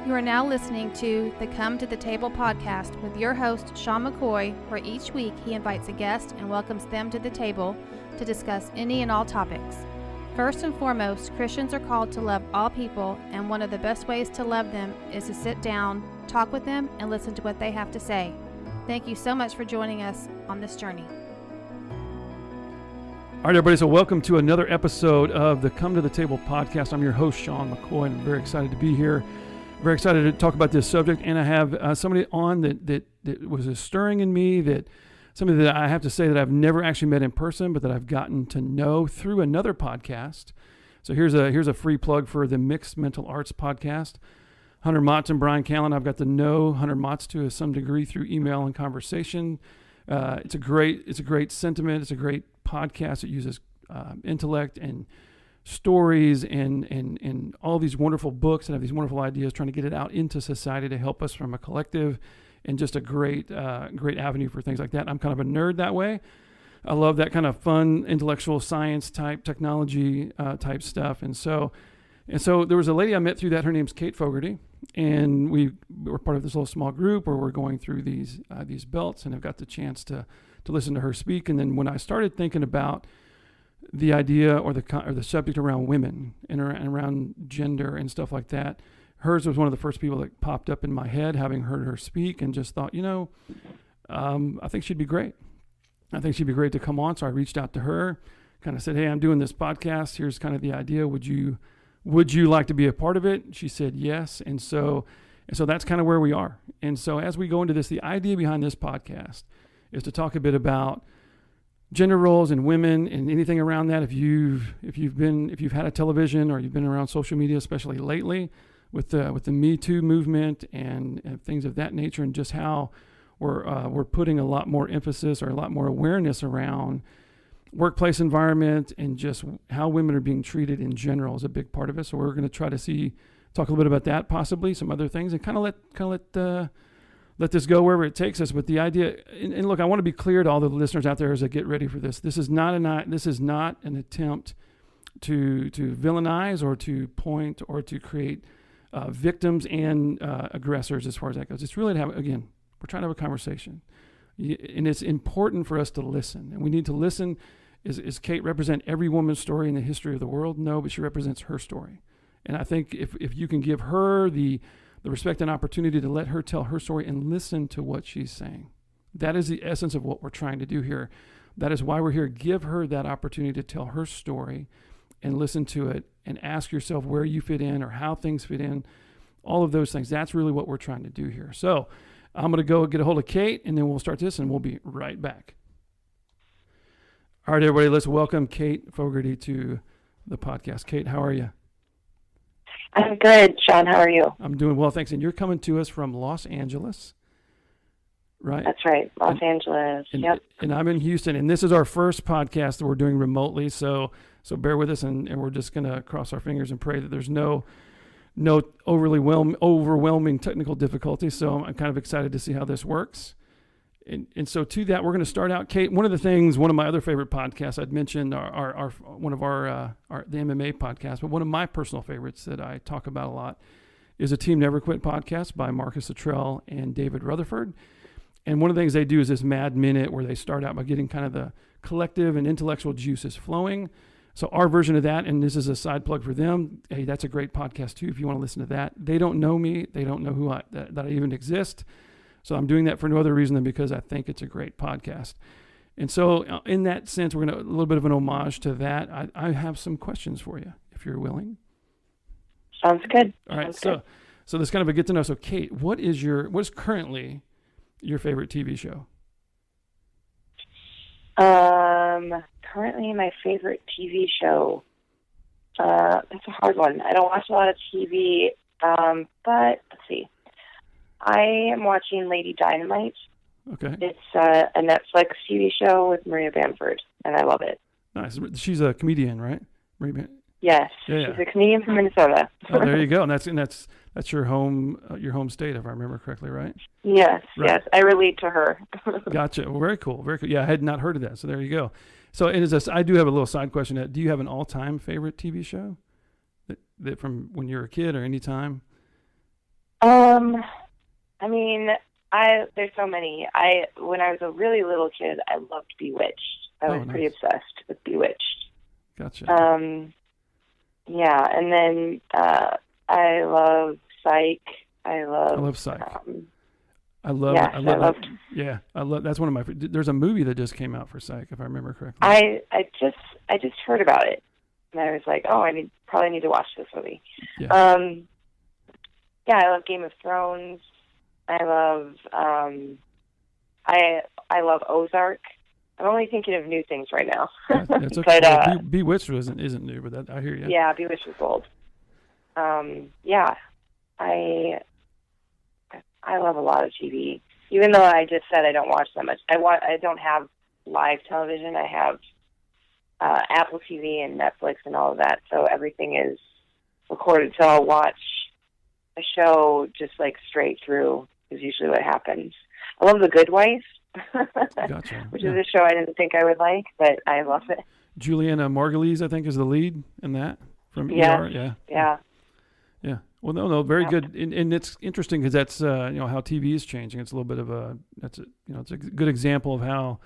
You are now listening to the Come to the Table podcast with your host, Sean McCoy, where each week he invites a guest and welcomes them to the table to discuss any and all topics. First and foremost, Christians are called to love all people, and one of the best ways to love them is to sit down, talk with them, and listen to what they have to say. Thank you so much for joining us on this journey. All right, everybody, so welcome to another episode of the Come to the Table podcast. I'm your host, Sean McCoy, and I'm very excited to be here. Very excited to talk about this subject, and I have somebody on that was stirring in me, that somebody that I have to say that I've never actually met in person, but that I've gotten to know through another podcast. So here's a free plug for the Mixed Mental Arts podcast. Hunter Motts and Brian Callen, I've got to know Hunter Motts to some degree through email and conversation. It's a great sentiment. It's a great podcast. It uses intellect and stories and all these wonderful books and have these wonderful ideas, trying to get it out into society to help us from a collective, and just a great avenue for things like that. I'm kind of a nerd that way. I love that kind of fun, intellectual science type, technology type stuff. And so there was a lady I met through that. Her name's Cate Fogarty, and we were part of this little small group where we're going through these belts, and I've got the chance to listen to her speak. And then when I started thinking about the idea or the subject around women and around gender and stuff like that, hers was one of the first people that popped up in my head, having heard her speak, and just thought, I think she'd be great. I think she'd be great to come on. So I reached out to her, kind of said, hey, I'm doing this podcast. Here's kind of the idea. Would you like to be a part of it? She said yes. And so that's kind of where we are. And so as we go into this, the idea behind this podcast is to talk a bit about gender roles and women and anything around that. If you've had a television or you've been around social media, especially lately with the Me Too movement and things of that nature, and just how we're putting a lot more emphasis or a lot more awareness around workplace environment, and just how women are being treated in general is a big part of it. So we're going to try to talk a little bit about that, possibly some other things, and kind of let this go wherever it takes us. But the idea, and look, I want to be clear to all the listeners out there as I get ready for this. This is not an attempt to villainize or to point or to create victims and aggressors as far as that goes. It's really to have, again, we're trying to have a conversation. And it's important for us to listen. And we need to listen. Is Cate represent every woman's story in the history of the world? No, but she represents her story. And I think if you can give her the respect and opportunity to let her tell her story and listen to what she's saying, that is the essence of what we're trying to do here. That is why we're here. Give her that opportunity to tell her story and listen to it, and ask yourself where you fit in or how things fit in, all of those things. That's really what we're trying to do here. So I'm going to go get a hold of Cate, and then we'll start this, and we'll be right back. All right, everybody, let's welcome Cate Fogarty to the podcast. Cate, how are you? I'm good, Sean. How are you? I'm doing well, thanks. And you're coming to us from Los Angeles, right? That's right, Los Angeles. Yep. And I'm in Houston, and this is our first podcast that we're doing remotely. So bear with us, and we're just going to cross our fingers and pray that there's no overwhelming technical difficulties. So I'm kind of excited to see how this works. And so to that, we're going to start out, Cate. One of my other favorite podcasts, I'd mentioned the MMA podcast, but one of my personal favorites that I talk about a lot is a Team Never Quit podcast by Marcus Luttrell and David Rutherford. And one of the things they do is this Mad Minute, where they start out by getting kind of the collective and intellectual juices flowing. So our version of that, and this is a side plug for them, hey, that's a great podcast too if you want to listen to that. They don't know me. They don't know that I even exist. So I'm doing that for no other reason than because I think it's a great podcast. And so in that sense, we're going to a little bit of an homage to that. I have some questions for you, if you're willing. Sounds good. All right. So this kind of a get to know. So Cate, what is currently your favorite TV show? Currently my favorite TV show. That's a hard one. I don't watch a lot of TV, but let's see. I am watching Lady Dynamite. Okay. It's a Netflix TV show with Maria Bamford, and I love it. Nice. She's a comedian, right? Yes. Yeah. She's a comedian from Minnesota. Oh, there you go. And that's your home state, if I remember correctly, right? Yes. Right. Yes. I relate to her. Gotcha. Well, very cool. Very cool. Yeah, I had not heard of that. So there you go. So I do have a little side question. Do you have an all-time favorite TV show that from when you were a kid or any time? I mean, there's so many. When I was a really little kid, I loved Bewitched. I was pretty Nice. obsessed with Bewitched. Gotcha. Yeah, and then I love Psych. I love Psych. I love yes, I love that. Yeah, I love that's one of my. There's a movie that just came out for Psych, if I remember correctly. I just heard about it, and I was like, oh, probably need to watch this movie. Yeah. Yeah, I love Game of Thrones. I love I love Ozark. I'm only thinking of new things right now. That's okay. But Bewitched isn't new, but I hear you. Yeah, Bewitched was old. Yeah, I love a lot of TV. Even though I just said I don't watch that much. I don't have live television. I have Apple TV and Netflix and all of that. So everything is recorded. So I'll watch a show just like straight through is usually what happens. I love The Good Wife. Gotcha. Which is a show I didn't think I would like, but I love it. Juliana Margulies, I think, is the lead in that from ER. Yeah. Well, no, very good, and it's interesting because that's how TV is changing. It's a little bit of it's a good example of how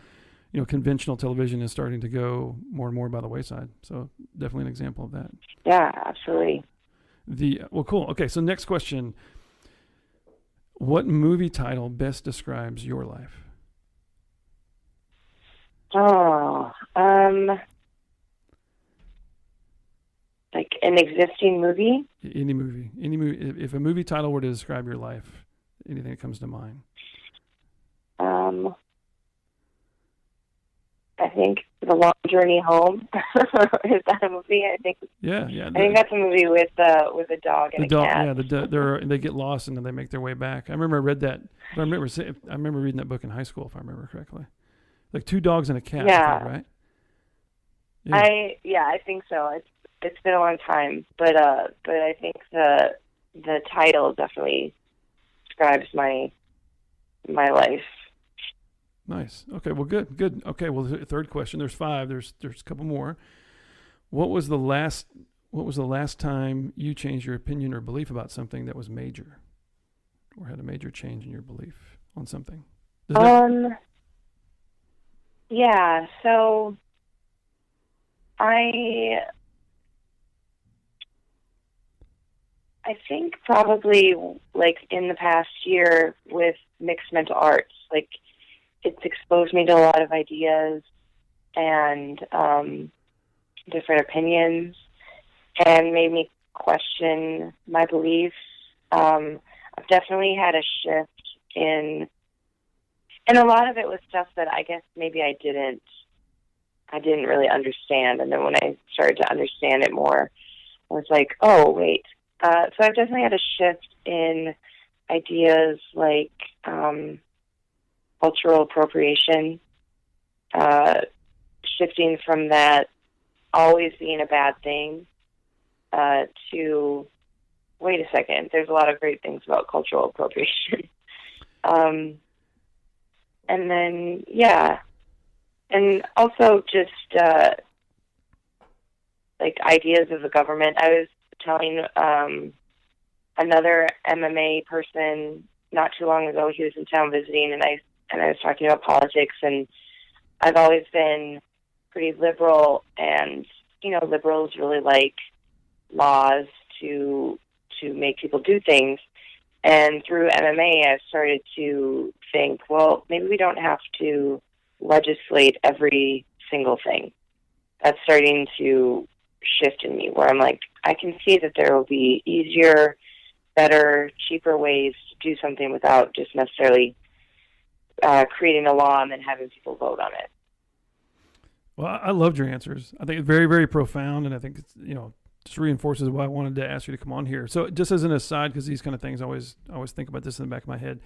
conventional television is starting to go more and more by the wayside. So definitely an example of that. Yeah, absolutely. Cool. Okay, so next question: what movie title best describes your life? Oh, like an existing movie? Any movie. If a movie title were to describe your life, anything that comes to mind? I think The Long Journey Home. Is that a movie? I think. Yeah. I think that's a movie with a dog and a cat. Yeah, they get lost and then they make their way back. I remember I read that. I remember reading that book in high school, if I remember correctly. Like 2 dogs and a cat. Yeah. Right. Yeah. I think so. It's been a long time, but I think the title definitely describes my life. Nice. Okay. Well, good. Okay. Well, the third question. There's 5. There's a couple more. What was the last time you changed your opinion or belief about something that was major, or had a major change in your belief on something? Yeah. So I think probably like in the past year with mixed mental arts, like it's exposed me to a lot of ideas and different opinions and made me question my beliefs. I've definitely had a shift and a lot of it was stuff that I guess maybe I didn't really understand. And then when I started to understand it more, I was like, oh, wait. So I've definitely had a shift in ideas like cultural appropriation, shifting from that always being a bad thing to, wait a second, there's a lot of great things about cultural appropriation. And then, yeah. And also just like ideas of the government. I was telling another MMA person not too long ago, he was in town visiting, and I was talking about politics, and I've always been pretty liberal, and liberals really like laws to make people do things. And through MMA, I've started to think, well, maybe we don't have to legislate every single thing. That's starting to shift in me, where I'm like, I can see that there will be easier, better, cheaper ways to do something without just necessarily creating a law and then having people vote on it. Well, I loved your answers. I think it's very, very profound, and I think it's, just reinforces why I wanted to ask you to come on here. So just as an aside, because these kind of things, I always think about this in the back of my head.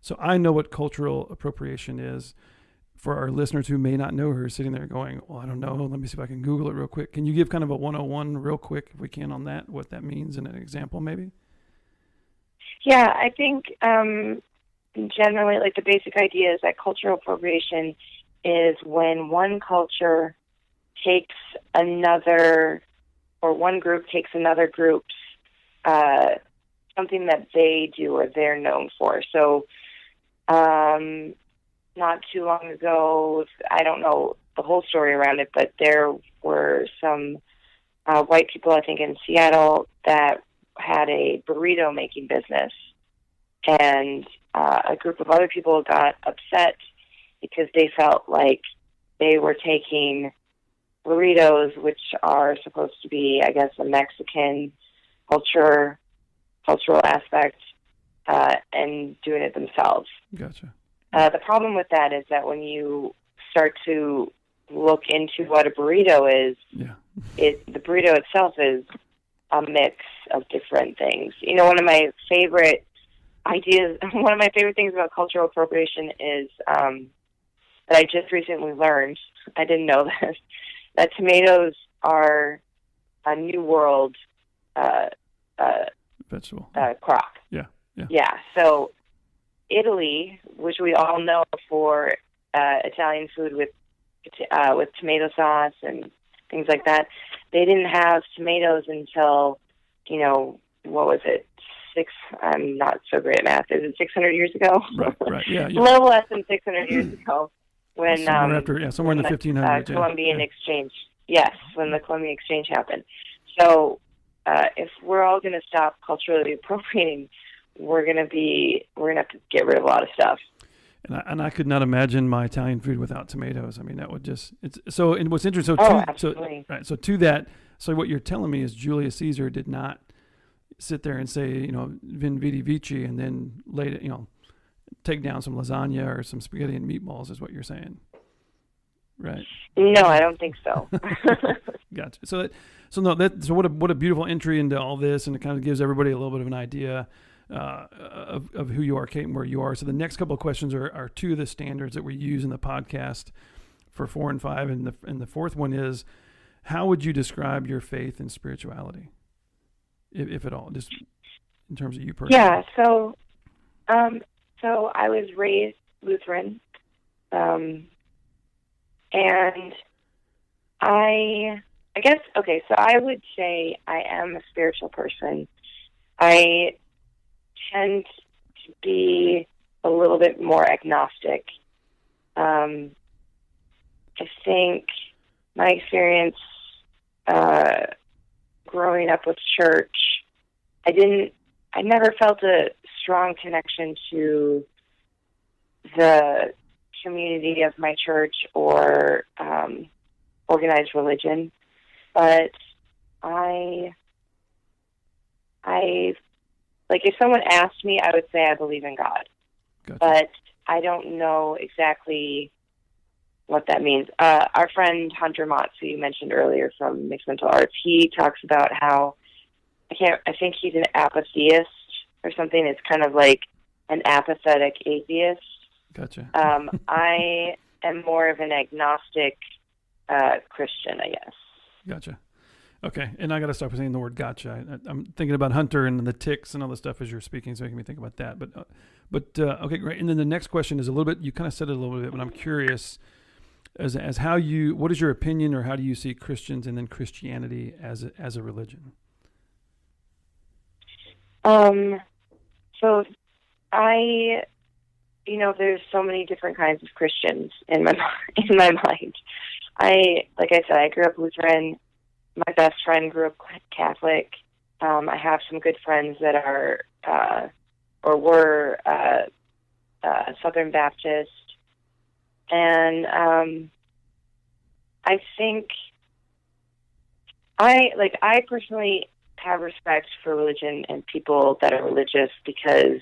So I know what cultural appropriation is. For our listeners who may not know, who are sitting there going, well, I don't know. Let me see if I can Google it real quick. Can you give kind of a 101 real quick, if we can, on that, what that means in an example maybe? Yeah, I think generally, like the basic idea is that cultural appropriation is when one culture takes another, or one group takes another group's something that they do or they're known for. So, not too long ago, I don't know the whole story around it, but there were some white people, I think, in Seattle that had a burrito making business, and a group of other people got upset because they felt like they were taking burritos, which are supposed to be, I guess, a Mexican cultural aspect, and doing it themselves. Gotcha. The problem with that is that when you start to look into what a burrito is, the burrito itself is a mix of different things. You know, one of my favorite things about cultural appropriation is that I just recently learned, I didn't know this, that tomatoes are a New World vegetable crop. Yeah. So Italy, which we all know for Italian food with tomato sauce and things like that, they didn't have tomatoes until, you know, what was it? I'm not so great at math. Is it 600 years ago? Right. Yeah. A little less than 600 years ago, when somewhere in the 1500s. Columbian Exchange. Yes, when the Columbian Exchange happened. So, if we're all going to stop culturally appropriating, we're going to have to get rid of a lot of stuff. And I could not imagine my Italian food without tomatoes. I mean, that would just And what's interesting? Absolutely. So to that. So what you're telling me is Julius Caesar did not sit there and say, you know, Vin Vidi Vici, and then later, you know, take down some lasagna or some spaghetti and meatballs, is what you're saying, right? No, I don't think so. Gotcha. So what a beautiful entry into all this, and it kind of gives everybody a little bit of an idea of who you are, Cate, and where you are. So the next couple of questions are two of the standards that we use in the podcast for 4 and 5, and the fourth one is, how would you describe your faith and spirituality, if at all, just in terms of you personally? Yeah. So I was raised Lutheran, and I guess, okay, so I would say I am a spiritual person. I tend to be a little bit more agnostic. I think my experience growing up with church, I never felt a strong connection to the community of my church or organized religion, but I like, if someone asked me, I would say I believe in God. Gotcha. But I don't know exactly what that means. Our friend Hunter Motz, who you mentioned earlier from Mixed Mental Arts, he talks about how I think he's an apatheist or something. It's kind of like an apathetic atheist. Gotcha. I am more of an agnostic Christian, I guess. Gotcha. Okay, and I got to stop saying the word gotcha. I'm thinking about Hunter and the ticks and all the stuff as you're speaking, so making me think about that. But okay, great. And then the next question is a little bit, you kind of said it a little bit, but I'm curious as how what is your opinion, or how do you see Christians and then Christianity as a religion? So there's so many different kinds of Christians in my mind. Like I said, I grew up Lutheran. My best friend grew up Catholic. I have some good friends that are or were Southern Baptist, and I think I personally have respect for religion and people that are religious, because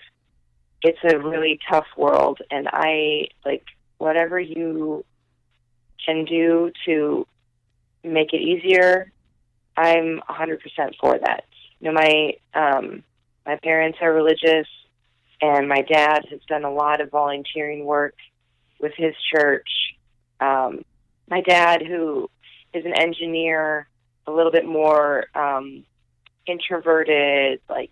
it's a really tough world, and I like whatever you can do to make it easier. I'm 100% for that. You know, my parents are religious, and my dad has done a lot of volunteering work with his church. My dad, who is an engineer, a little bit more introverted, like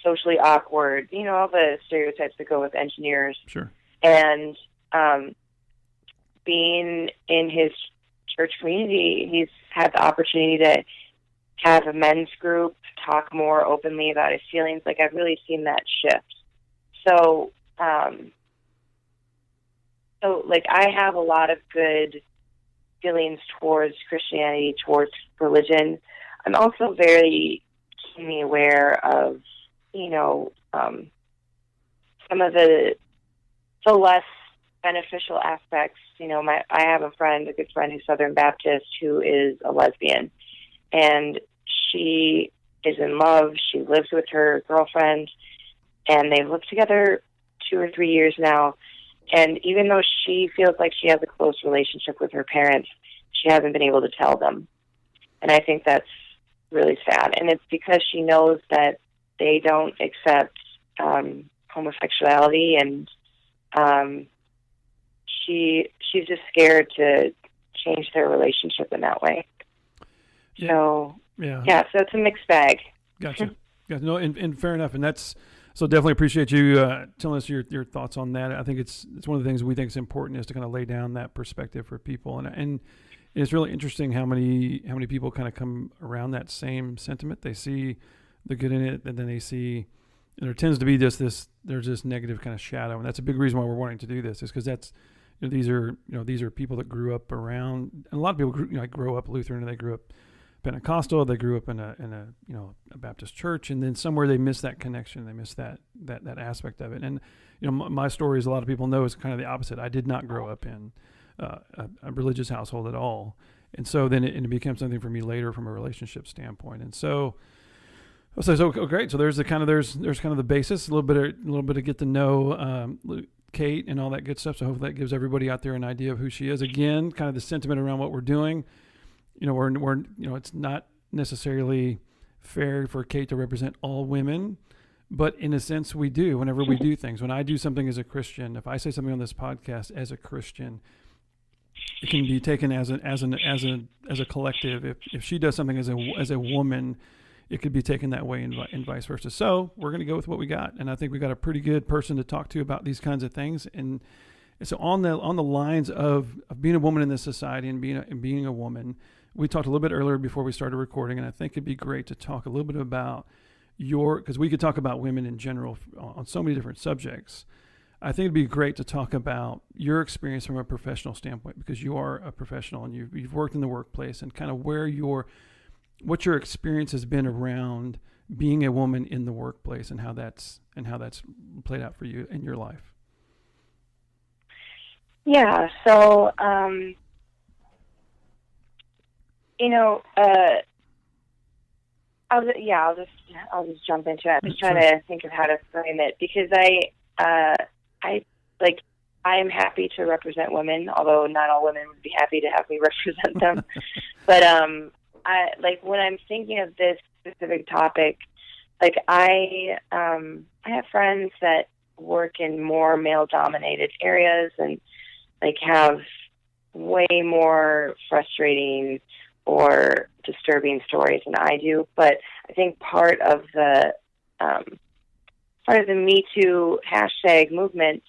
socially awkward, all the stereotypes that go with engineers. Sure. And being in his church community, he's had the opportunity to have a men's group talk more openly about his feelings. Like, I've really seen that shift. So, like, I have a lot of good feelings towards Christianity, towards religion. I'm also very keenly aware of, some of the less beneficial aspects. I have a good friend who's Southern Baptist, who is a lesbian, and she is in love. She lives with her girlfriend, and they've lived together 2 or 3 years now. And even though she feels like she has a close relationship with her parents, she hasn't been able to tell them. And I think that's really sad. And it's because she knows that they don't accept homosexuality, and she's just scared to change their relationship in that way. Yeah. So so it's a mixed bag. Gotcha. No, and fair enough. And that's so definitely appreciate you telling us your thoughts on that. I think it's one of the things we think is important, is to kind of lay down that perspective for people. And it's really interesting how many people kind of come around that same sentiment. They see the good in it, and then they see, and there tends to be there's this negative kind of shadow. And that's a big reason why we're wanting to do this, is because that's, these are people that grew up around, and a lot of people grow up Lutheran, and they grew up Pentecostal, they grew up in a Baptist church, and then somewhere they miss that connection, they miss that aspect of it. And my story, as a lot of people know, is kind of the opposite. I did not grow up in a religious household at all, and so then it became something for me later from a relationship standpoint. And so I was like, oh, great. So there's kind of the basis, a little bit of get to know Cate and all that good stuff. So hopefully that gives everybody out there an idea of who she is. Again, kind of the sentiment around what we're doing. We're it's not necessarily fair for Cate to represent all women, but in a sense we do. Whenever we do things, when I do something as a Christian, if I say something on this podcast as a Christian, it can be taken as a collective. If she does something as a woman, it could be taken that way, and vice versa. So we're going to go with what we got, and I think we got a pretty good person to talk to about these kinds of things. And so on the lines of being a woman in this society and being a woman. We talked a little bit earlier before we started recording, and I think it'd be great to talk a little bit about because we could talk about women in general on so many different subjects. I think it'd be great to talk about your experience from a professional standpoint, because you are a professional and you've worked in the workplace, and kind of what your experience has been around being a woman in the workplace, and how that's played out for you in your life. Yeah. So, I'll just jump into it. I'm just trying to think of how to frame it, because I am happy to represent women, although not all women would be happy to have me represent them. But when I'm thinking of this specific topic, I have friends that work in more male-dominated areas and have way more frustrating or disturbing stories than I do. But I think part of the Me Too hashtag movement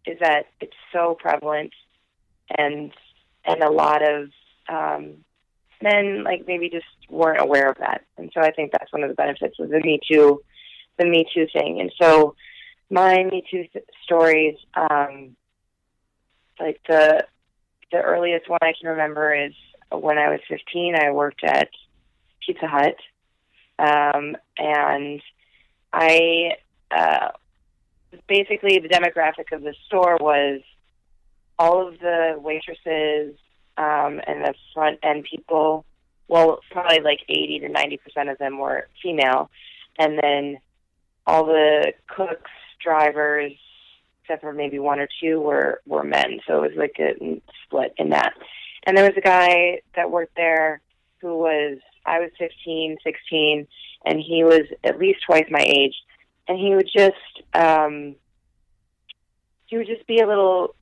is that it's so prevalent, and a lot of men maybe just weren't aware of that. And so I think that's one of the benefits of the Me Too thing. And so my Me Too stories, the earliest one I can remember is when I was 15. I worked at Pizza Hut, and I basically, the demographic of the store was all of the waitresses and the front end people. Well, probably 80 to 90% of them were female, and then all the cooks, drivers, except for maybe 1 or 2 were men. So it was a split in that. And there was a guy that worked there I was 15, 16, and he was at least twice my age. And he would just be a little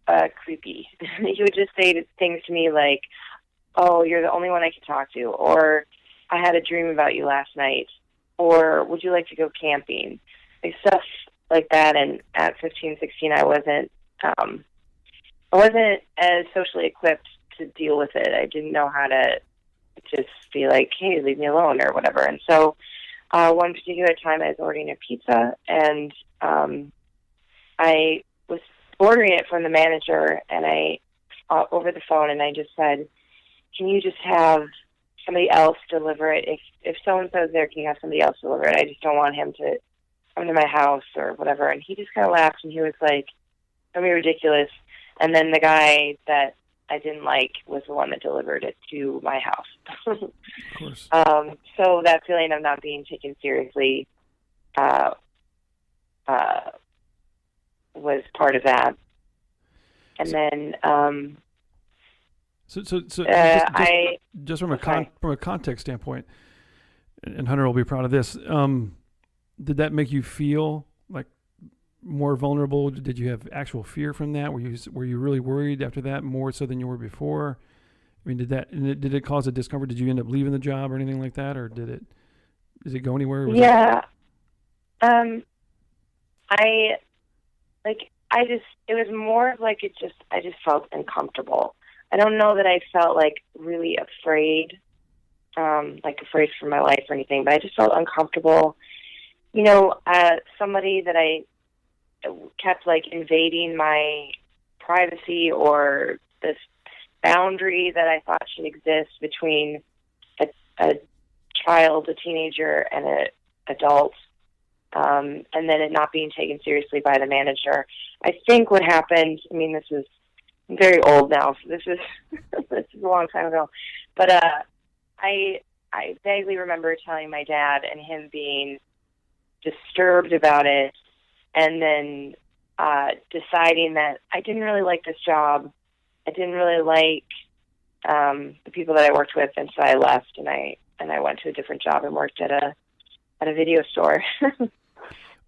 creepy. He would just say things to me like, "Oh, you're the only one I can talk to," or "I had a dream about you last night," or "Would you like to go camping?" Stuff like that. And at 15, 16, I wasn't as socially equipped to deal with it. I didn't know how to just be like, hey, leave me alone or whatever. And so one particular time I was ordering a pizza, and I was ordering it from the manager, and I over the phone, and I just said, can you just have somebody else deliver it? If so-and-so is there, can you have somebody else deliver it? I just don't want him to come to my house or whatever. And he just kind of laughed, and he was like, don't be ridiculous. And then the guy that I didn't like was the one that delivered it to my house. Of course. So that feeling of not being taken seriously was part of that. And then just from a context standpoint, and Hunter will be proud of this. Did that make you feel like more vulnerable? Did you have actual fear from that? Were you really worried after that, more so than you were before? I mean, did it cause a discomfort? Did you end up leaving the job or anything like that, or did it go anywhere? It was more of like I just felt uncomfortable. I don't know that I felt like really afraid, afraid for my life or anything, but I just felt uncomfortable. You know, somebody that I kept like invading my privacy or this boundary that I thought should exist between a child, a teenager, and an adult, and then it not being taken seriously by the manager. I think what happened, I mean, this is very old now, so this is a long time ago, but I vaguely remember telling my dad and him being disturbed about it, and then deciding that I didn't really like this job. I didn't really like the people that I worked with, and so I left and I went to a different job and worked at a video store.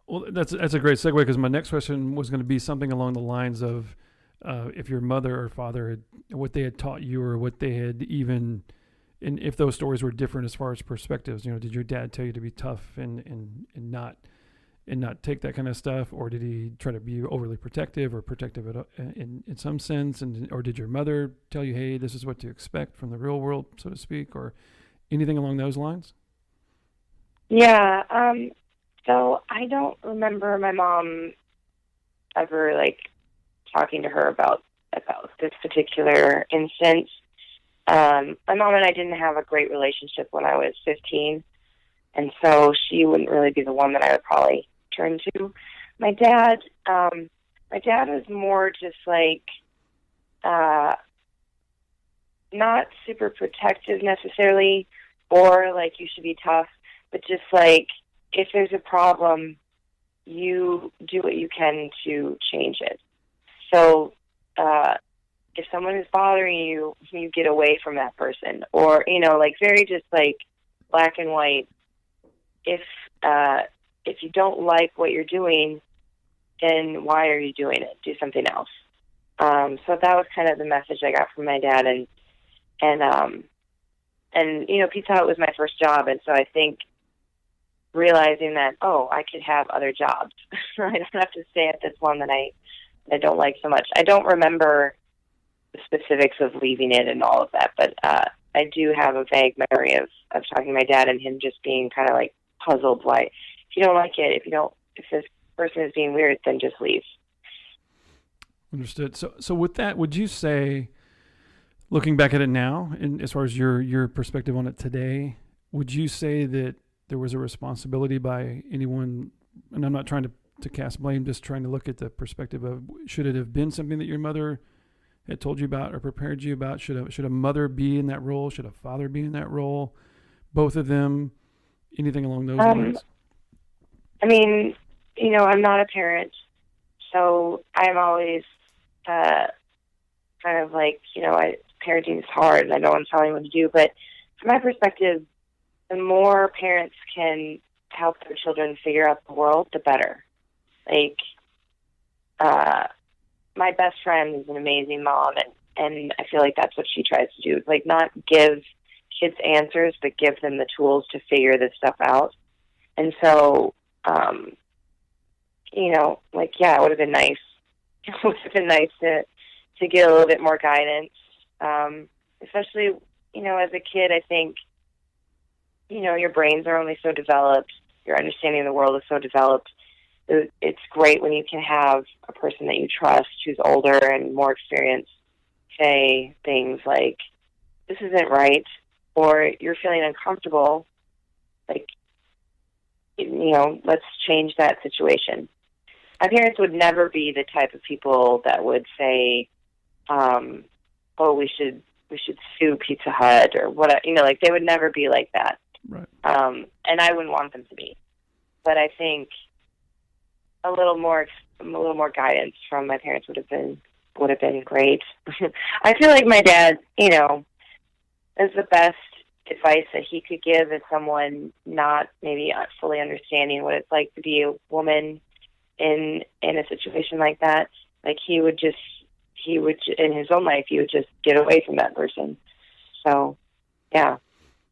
Well, that's a great segue, because my next question was going to be something along the lines of if your mother or father what they had taught you, or what they had even, and if those stories were different as far as perspectives. You know, did your dad tell you to be tough and not take that kind of stuff, or did he try to be overly protective or protective in some sense, or did your mother tell you, hey, this is what to expect from the real world, so to speak, or anything along those lines? Yeah. So I don't remember my mom ever talking to her about this particular instance. My mom and I didn't have a great relationship when I was 15, and so she wouldn't really be the one that I would probably turn to. My dad was more just not super protective necessarily, or you should be tough, but just if there's a problem, you do what you can to change it. So if someone is bothering you, you get away from that person, or very just black and white. If you don't like what you're doing, then why are you doing it? Do something else. So that was kind of the message I got from my dad, and Pizza Hut was my first job, and so I think realizing that, I could have other jobs. I don't have to stay at this one that I don't like so much. I don't remember the specifics of leaving it and all of that, but I do have a vague memory of talking to my dad and him just being kind of puzzled why, if you don't like it, if this person is being weird, then just leave. Understood. So with that, would you say, looking back at it now, and as far as your perspective on it today, would you say that there was a responsibility by anyone, and I'm not trying to cast blame, just trying to look at the perspective of, should it have been something that your mother had told you about or prepared you about? Should a mother be in that role? Should a father be in that role? Both of them? Anything along those lines? I mean, I'm not a parent, so I'm always parenting is hard, and I know I'm telling you what to do, but from my perspective, the more parents can help their children figure out the world, the better. My best friend is an amazing mom, and I feel like that's what she tries to do. Not give kids answers, but give them the tools to figure this stuff out. And so, it would have been nice. It would have been nice to get a little bit more guidance, especially as a kid, I think, your brains are only so developed. Your understanding of the world is so developed. It's great when you can have a person that you trust who's older and more experienced say things like, this isn't right, or you're feeling uncomfortable, like, let's change that situation. My parents would never be the type of people that would say, oh, we should sue Pizza Hut or what, like they would never be like that. Right. And I wouldn't want them to be. But I think a little more guidance from my parents would have been great. I feel like my dad, is the best advice that he could give as someone not maybe fully understanding what it's like to be a woman in a situation like that. Like he would in his own life, he would just get away from that person. So, yeah.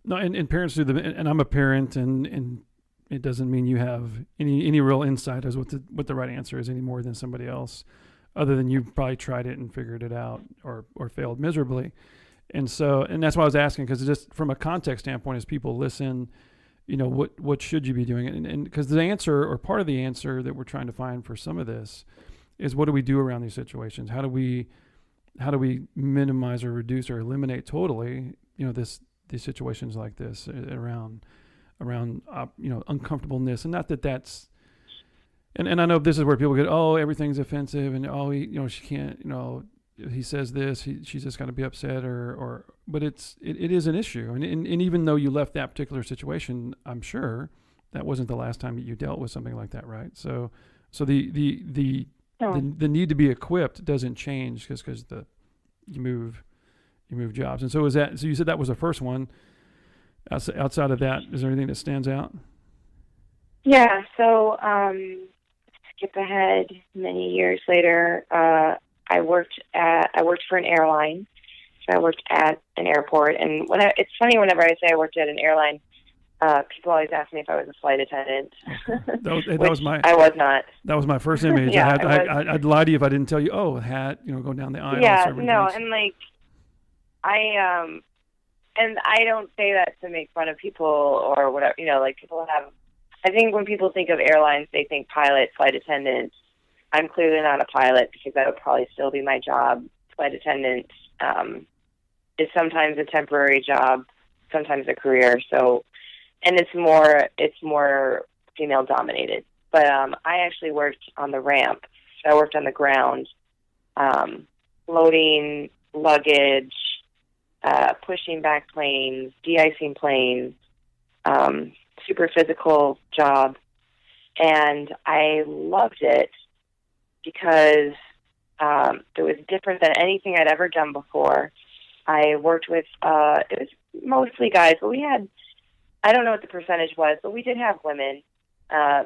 No, and parents do and I'm a parent, and it doesn't mean you have any real insight as what the right answer is any more than somebody else, other than you've probably tried it and figured it out or failed miserably. And that's why I was asking, because just from a context standpoint, as people listen, what should you be doing? And because the answer, or part of the answer that we're trying to find for some of this, is what do we do around these situations? How do we minimize or reduce or eliminate totally, these situations like this around uncomfortableness, and not that that's. And I know this is where people get, oh, everything's offensive, and oh, she can't, he says this, she's just got to be upset, but it is an issue, and even though you left that particular situation, I'm sure that wasn't the last time that you dealt with something like that, right? So the need to be equipped doesn't change because you move jobs, and so you said that was the first one. Outside of that, is there anything that stands out? Yeah. So skip ahead many years later. I worked for an airline. So I worked at an airport, and it's funny whenever I say I worked at an airline, people always ask me if I was a flight attendant. I was not. That was my first image. Yeah, I'd lie to you if I didn't tell you. Oh, hat, go down the aisle. Yeah, no, and like and I don't say that to make fun of people or whatever. Like people have. I think when people think of airlines, they think pilot, flight attendant. I'm clearly not a pilot because that would probably still be my job. Flight attendant is sometimes a temporary job, sometimes a career. So, and it's more female dominated. But I actually worked on the ramp. So I worked on the ground, loading luggage, pushing back planes, de-icing planes. Super physical job, and I loved it because it was different than anything I'd ever done before. I worked with it was mostly guys, but we had, I don't know what the percentage was, but we did have women.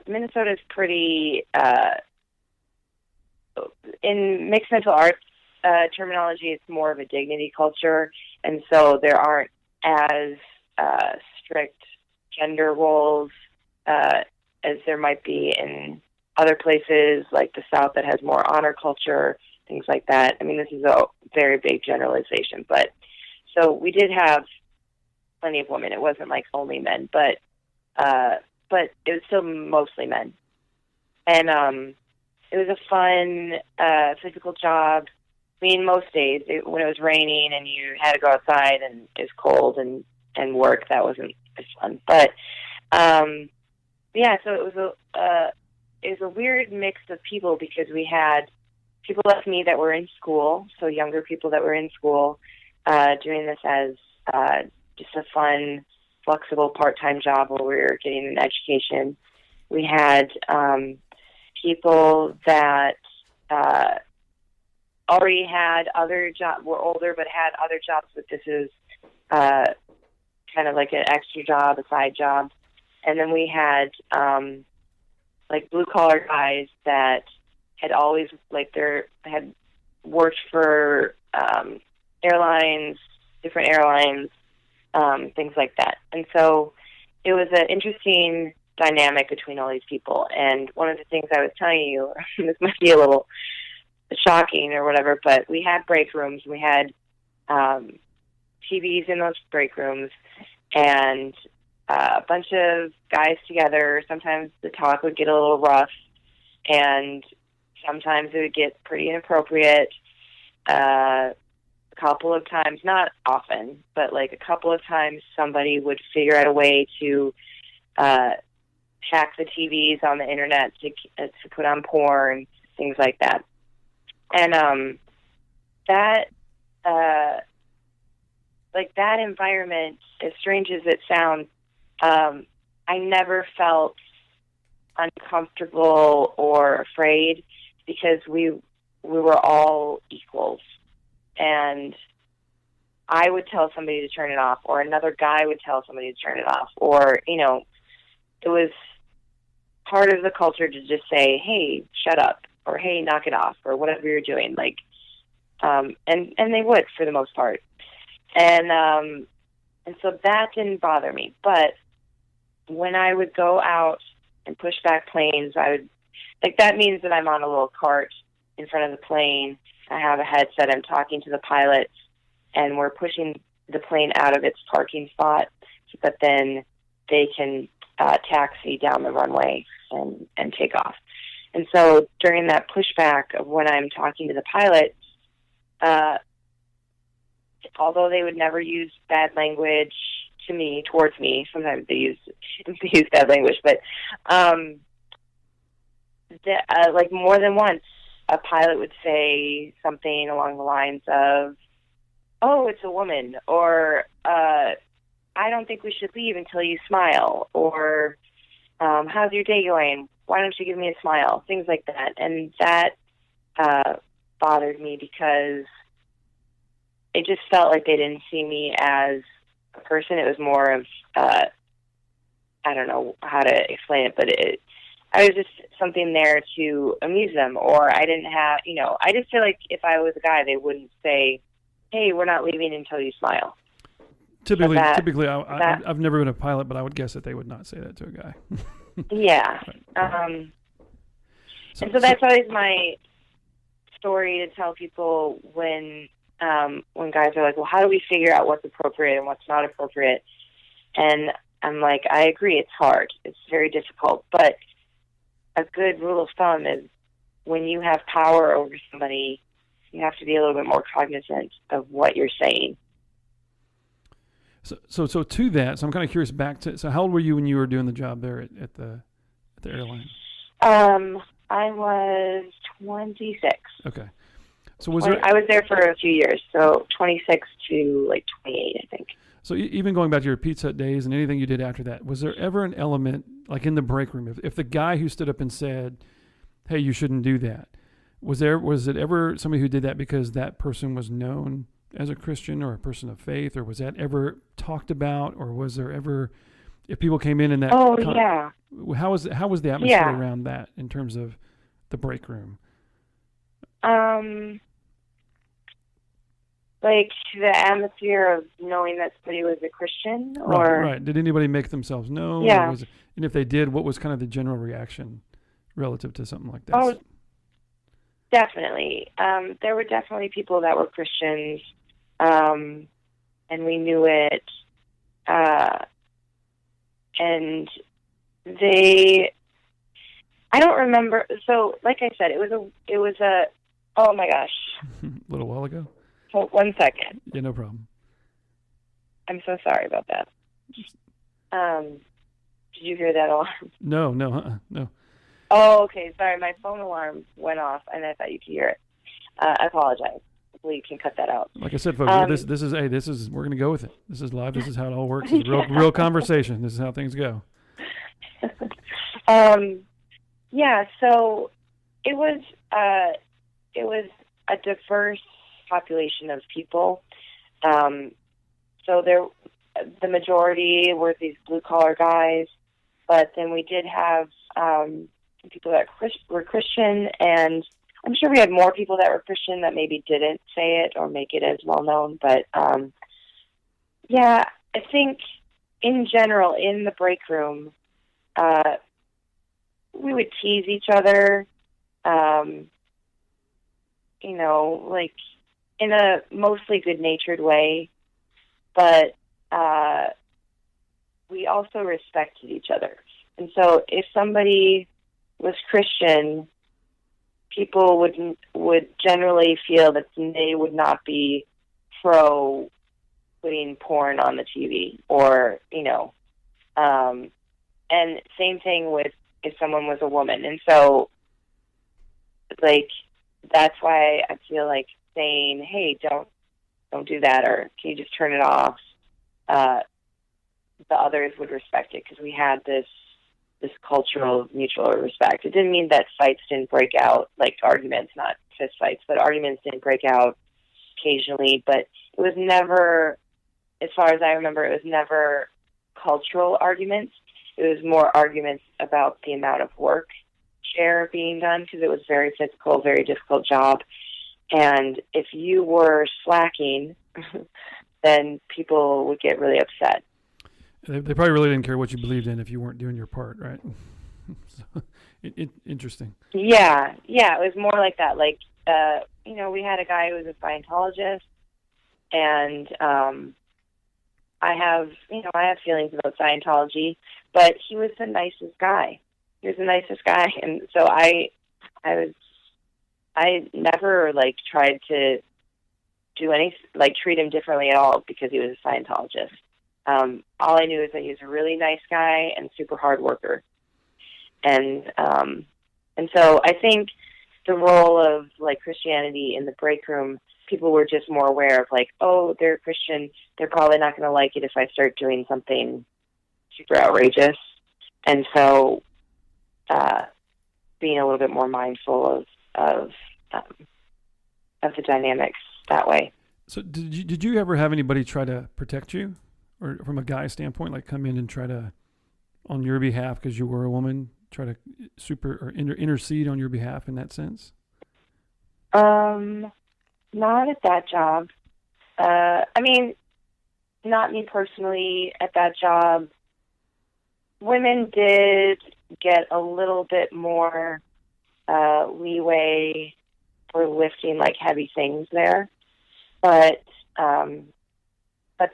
Minnesota's pretty in mixed martial arts terminology, it's more of a dignity culture, and so there aren't as strict gender roles as there might be in other places like the South that has more honor culture, things like that. I mean, this is a very big generalization, but so we did have plenty of women. It wasn't like only men, but it was still mostly men. And it was a fun physical job. I mean, most days when it was raining and you had to go outside and it was cold and work, that wasn't as fun. But yeah, so it was a weird mix of people because we had people like me that were in school, so younger people that were in school, doing this as just a fun, flexible part-time job where we were getting an education. We had people that already had other jobs, were older but had other jobs, but this is kind of like an extra job, a side job. And then we had like blue-collar guys that had always, had worked for airlines, different airlines, things like that. And so it was an interesting dynamic between all these people. And one of the things I was telling you, this might be a little shocking or whatever, but we had break rooms. We had TVs in those break rooms, and a bunch of guys together. Sometimes the talk would get a little rough, and sometimes it would get pretty inappropriate. A couple of times, not often, but like a couple of times, somebody would figure out a way to hack the TVs on the internet to put on porn, things like that. And that environment, as strange as it sounds, I never felt uncomfortable or afraid, because we were all equals. And I would tell somebody to turn it off, or another guy would tell somebody to turn it off, or, it was part of the culture to just say, hey, shut up, or hey, knock it off, or whatever you're doing. Like, and they would, for the most part. And so that didn't bother me. But when I would go out and push back planes, that means that I'm on a little cart in front of the plane. I have a headset, I'm talking to the pilot, and we're pushing the plane out of its parking spot so that then they can taxi down the runway and take off. And so during that pushback of when I'm talking to the pilot, although they would never use bad language towards me, sometimes they use bad language, but like more than once, a pilot would say something along the lines of, oh, it's a woman, or I don't think we should leave until you smile, or how's your day going? Why don't you give me a smile? Things like that. And that bothered me, because it just felt like they didn't see me as a person. It was more of, I don't know how to explain it, but I was just something there to amuse them, or I didn't have, I just feel like if I was a guy, they wouldn't say, hey, we're not leaving until you smile. Typically, I've never been a pilot, but I would guess that they would not say that to a guy. Yeah. Right. So that's always my story to tell people when guys are like, well, how do we figure out what's appropriate and what's not appropriate? And I'm like, I agree, it's hard. It's very difficult. But a good rule of thumb is when you have power over somebody, you have to be a little bit more cognizant of what you're saying. So to that, so I'm kind of curious so how old were you when you were doing the job there at the airline? I was 26. Okay. So I was there for a few years, so 26 to like 28, I think. So even going back to your Pizza Hut days and anything you did after that, was there ever an element, like in the break room, if the guy who stood up and said, hey, you shouldn't do that, was it ever somebody who did that because that person was known as a Christian or a person of faith, or was that ever talked about, or was there ever, if people came in that? Oh, yeah. How was the atmosphere around that in terms of the break room? Like the atmosphere of knowing that somebody was a Christian, or right. Did anybody make themselves known? Yeah. And if they did, what was kind of the general reaction relative to something like this? Oh, definitely. There were definitely people that were Christians, and we knew it. And I don't remember. So, like I said, it was a. Oh my gosh! A little while ago. Hold 1 second. Yeah, no problem. I'm so sorry about that. Did you hear that alarm? No. Oh, okay. Sorry, my phone alarm went off, and I thought you could hear it. I apologize. Hopefully, you can cut that out. Like I said, folks, this is we're going to go with it. This is live. This is how it all works. It's real conversation. This is how things go. Yeah. So it was a diverse population of people. So the majority were these blue collar guys, but then we did have people that were Christian, and I'm sure we had more people that were Christian that maybe didn't say it or make it as well known. But yeah, I think in general in the break room, we would tease each other, like in a mostly good-natured way. but we also respected each other. And so if somebody was Christian, people would generally feel that they would not be pro putting porn on the TV, or, and same thing with if someone was a woman. And so, like, that's why I feel like saying, hey, don't do that, or can you just turn it off? The others would respect it, because we had this cultural mutual respect. It didn't mean that fights didn't break out, like arguments, not fist fights, but arguments didn't break out occasionally. But it was never, as far as I remember, it was never cultural arguments. It was more arguments about the amount of work share being done, because it was very physical, very difficult job. And if you were slacking, then people would get really upset. They probably really didn't care what you believed in if you weren't doing your part, right? So, interesting. Yeah, it was more like that. Like, we had a guy who was a Scientologist, and I have feelings about Scientology, but he was the nicest guy. He was the nicest guy, and so I never tried to do treat him differently at all because he was a Scientologist. All I knew is that he was a really nice guy and super hard worker. And so I think the role of Christianity in the break room, people were just more aware of oh, they're Christian, they're probably not going to like it if I start doing something super outrageous. And so being a little bit more mindful of the dynamics that way. So did you ever have anybody try to protect you, or from a guy standpoint, come in and try to, on your behalf, because you were a woman, try to intercede on your behalf in that sense? Not at that job. Not me personally at that job. Women did get a little bit more leeway for lifting heavy things there, but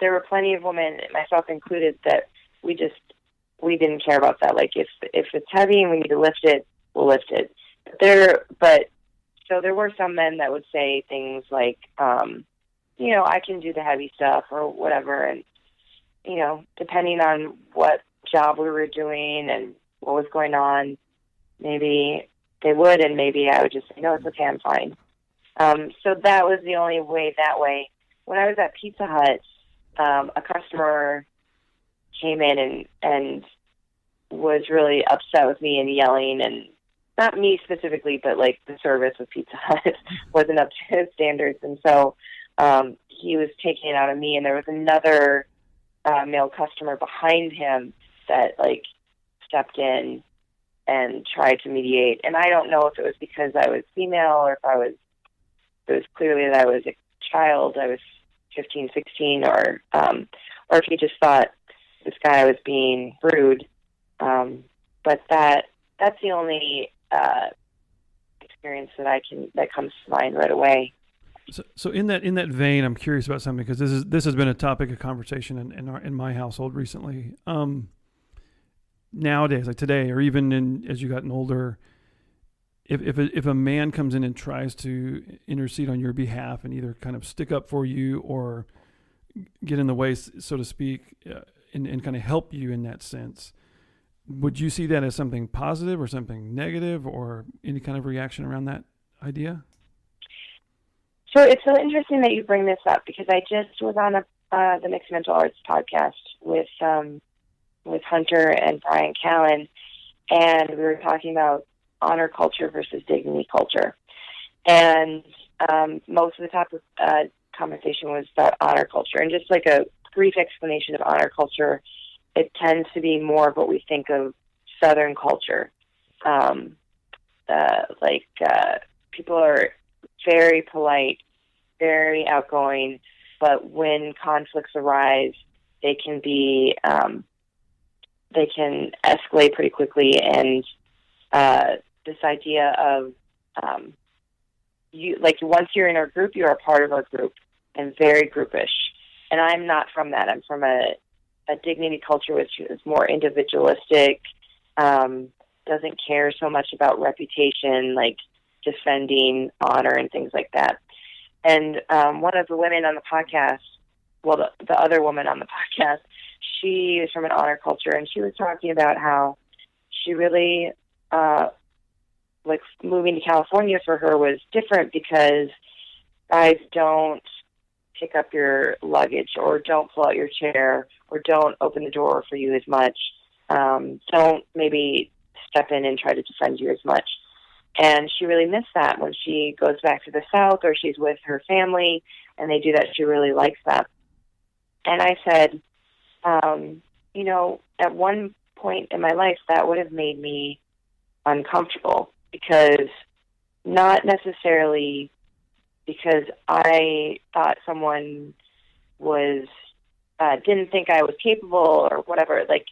there were plenty of women, myself included, that we didn't care about that. If it's heavy and we need to lift it, we'll lift it. So there were some men that would say things like, I can do the heavy stuff or whatever, and depending on what job we were doing and what was going on, maybe they would, and maybe I would just say, no, it's okay, I'm fine. So that was the only way that way. When I was at Pizza Hut, a customer came in and was really upset with me and yelling, and not me specifically, but the service of Pizza Hut wasn't up to his standards. And so he was taking it out of me, and there was another male customer behind him that stepped in and tried to mediate. And I don't know if it was because I was female, or if it was clearly that I was a child. I was 15, 16, or if he just thought this guy was being rude. But that's the only experience that comes to mind right away. So in that vein, I'm curious about something, because this has been a topic of conversation in my household recently. Nowadays, today, or even as you gotten older, if a man comes in and tries to intercede on your behalf and either kind of stick up for you or get in the way, so to speak, and kind of help you in that sense, would you see that as something positive or something negative, or any kind of reaction around that idea? So it's so interesting that you bring this up, because I just was on the Mixed Mental Arts podcast with Hunter and Brian Callen, and we were talking about honor culture versus dignity culture. And most of the top conversation was about honor culture. And just a brief explanation of honor culture, it tends to be more of what we think of Southern culture. People are very polite, very outgoing, but when conflicts arise, they can escalate pretty quickly. And this idea of once you're in our group, you are a part of our group, and very groupish. And I'm not from that. I'm from a dignity culture which is more individualistic, doesn't care so much about reputation, like defending honor and things like that. And one of the women on the podcast, well, the other woman on the podcast, she is from an honor culture, and she was talking about how she really, like, moving to California for her was different because guys don't pick up your luggage or don't pull out your chair or don't open the door for you as much, don't maybe step in and try to defend you as much. And she really missed that when she goes back to the South or she's with her family and they do that. She really likes that. And I said, you know, at one point in my life, that would have made me uncomfortable, because not necessarily because I thought someone was, didn't think I was capable or whatever, like,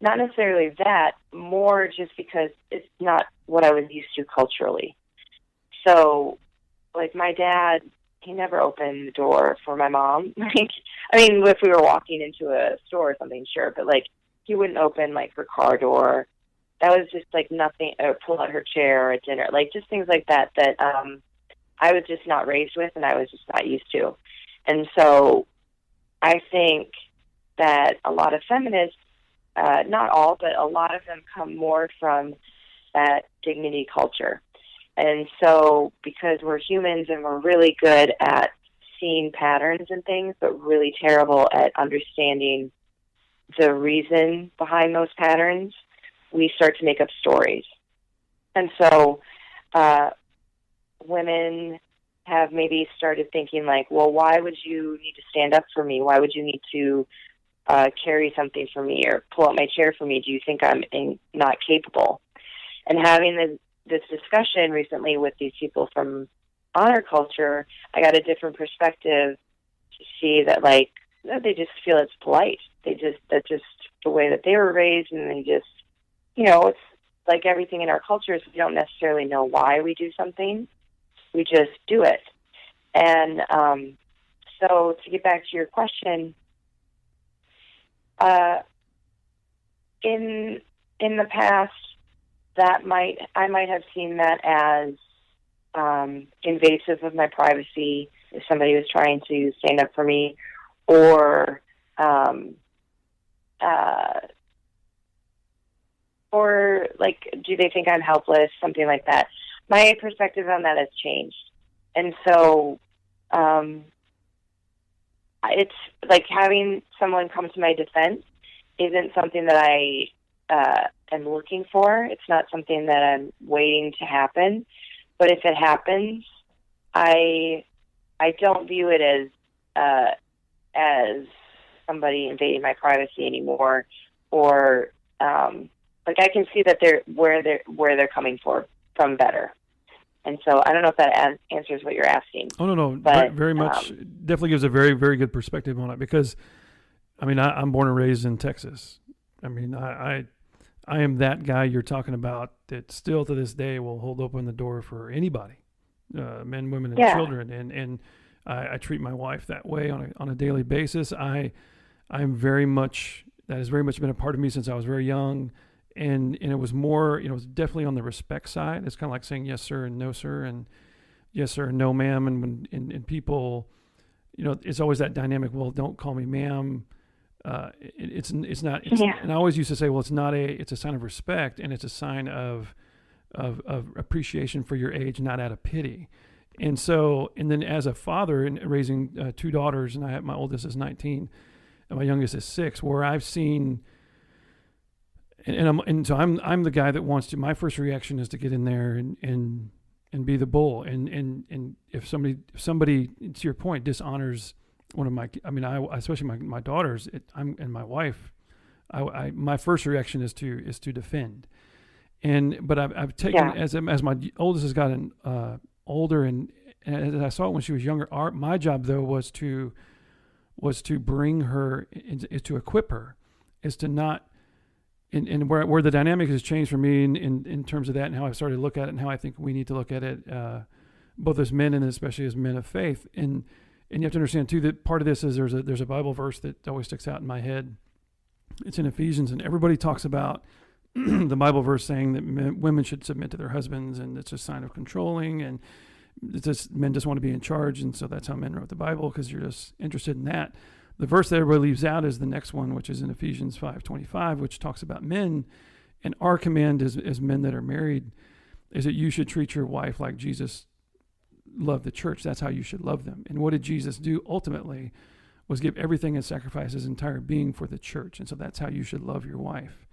not necessarily that, more just because it's not what I was used to culturally. So, like, my dad, he never opened the door for my mom. Like, I mean, if we were walking into a store or something, sure, but, like, he wouldn't open, like, her car door. That was just, like, nothing, or pull out her chair at dinner, like, just things like that, that I was just not raised with and I was just not used to. And so I think that a lot of feminists, not all, but a lot of them come more from that dignity culture. And so because we're humans and we're really good at seeing patterns and things, but really terrible at understanding the reason behind those patterns, we start to make up stories. And so women have maybe started thinking like, well, why would you need to stand up for me? Why would you need to carry something for me or pull out my chair for me? Do you think I'm not capable? And having this discussion recently with these people from honor culture, I got a different perspective to see that, like, they just feel it's polite. That's just the way that they were raised, and they just, you know, it's like everything in our cultures, we don't necessarily know why we do something. We just do it. And so to get back to your question, in the past, I might have seen that as invasive of my privacy if somebody was trying to stand up for me, or like, do they think I'm helpless, something like that. My perspective on that has changed. And so it's like having someone come to my defense isn't something that I am looking for. It's not something that I'm waiting to happen. But if it happens, I don't view it as somebody invading my privacy anymore, or like, I can see that where they're coming from better. And so I don't know if that answers what you're asking. Oh, no, but very much. Definitely gives a very, very good perspective on it, because, I mean, I'm born and raised in Texas. I mean, I am that guy you're talking about that still to this day will hold open the door for anybody, men, women, and children. And I treat my wife that way on a daily basis. I'm very much, that has very much been a part of me since I was very young. And it was more, it was definitely on the respect side. It's kind of like saying yes, sir, and no, sir, and yes, sir, and no, ma'am. And people, it's always that dynamic. Well, don't call me ma'am. It's not. And I always used to say, well, it's a sign of respect, and it's a sign of appreciation for your age, not out of pity. And so, and then as a father and raising two daughters, and my oldest is 19, and my youngest is 6, where I've seen. And so I'm the guy that wants to. My first reaction is to get in there and be the bull. And if somebody, to your point, dishonors one of my, especially my daughters, and my wife, my first reaction is to defend. But I've taken as my oldest has gotten older, and as I saw it when she was younger. My job though was to bring her, is to equip her, is to not. And where the dynamic has changed for me in terms of that, and how I've started to look at it, and how I think we need to look at it, both as men and especially as men of faith, and And you have to understand too that part of this is there's a Bible verse that always sticks out in my head. It's in Ephesians, and everybody talks about the Bible verse saying that women should submit to their husbands, and it's a sign of controlling, and it's just, men just want to be in charge, and so that's how men wrote the Bible, because you're just interested in that. The verse that everybody leaves out is the next one, which is in Ephesians 5:25, which talks about men, and our command as men that are married is that you should treat your wife like Jesus loved the church. That's how you should love them. And what did Jesus do ultimately was give everything and sacrifice his entire being for the church. And so that's how you should love your wife.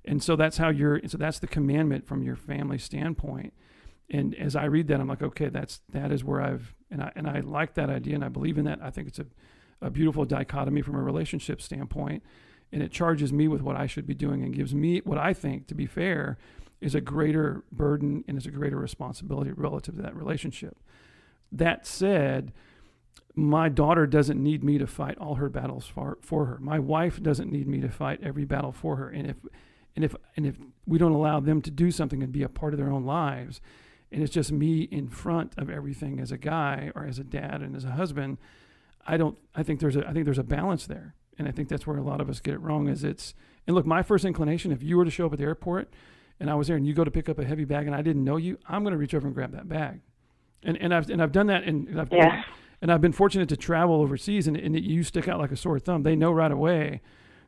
And so that's that's the commandment from your family standpoint. And as I read that, I'm like, okay, that is where I like that idea, and I believe in that. I think it's a beautiful dichotomy from a relationship standpoint, and it charges me with what I should be doing and gives me what I think, to be fair, is a greater burden and is a greater responsibility relative to that relationship. That said, my daughter doesn't need me to fight all her battles for her. My wife doesn't need me to fight every battle for her. And if we don't allow them to do something and be a part of their own lives, and it's just me in front of everything as a guy or as a dad and as a husband, I think there's a balance there. And I think that's where a lot of us get it wrong. And look, my first inclination, if you were to show up at the airport and I was there and you go to pick up a heavy bag and I didn't know you, I'm going to reach over and grab that bag. And I've done that, and I've been fortunate to travel overseas, and you stick out like a sore thumb. They know right away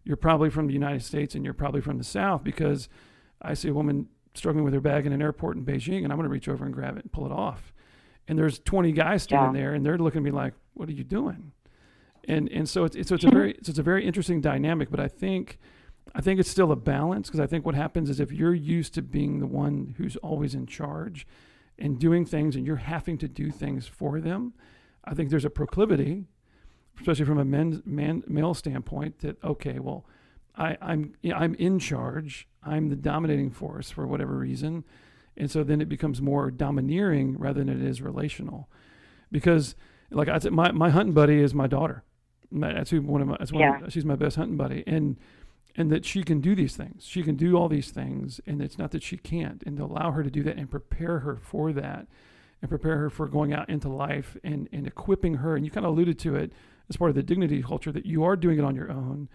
you're probably from the United States and you're probably from the South, because I see a woman struggling with her bag in an airport in Beijing, and I'm going to reach over and grab it and pull it off. And there's 20 guys standing there, and they're looking at me like, "What are you doing?" And so it's a very interesting dynamic. But I think it's still a balance, because I think what happens is if you're used to being the one who's always in charge and doing things, and you're having to do things for them, I think there's a proclivity, especially from a male standpoint, that okay, well, I'm in charge, I'm the dominating force for whatever reason, and so then it becomes more domineering rather than it is relational. Because, like I said, my hunting buddy is my daughter. She's my best hunting buddy, and that she can do these things. She can do all these things, and it's not that she can't. And to allow her to do that and prepare her for that, and prepare her for going out into life, and equipping her. And you kind of alluded to it as part of the dignity culture, that you are doing it on your own.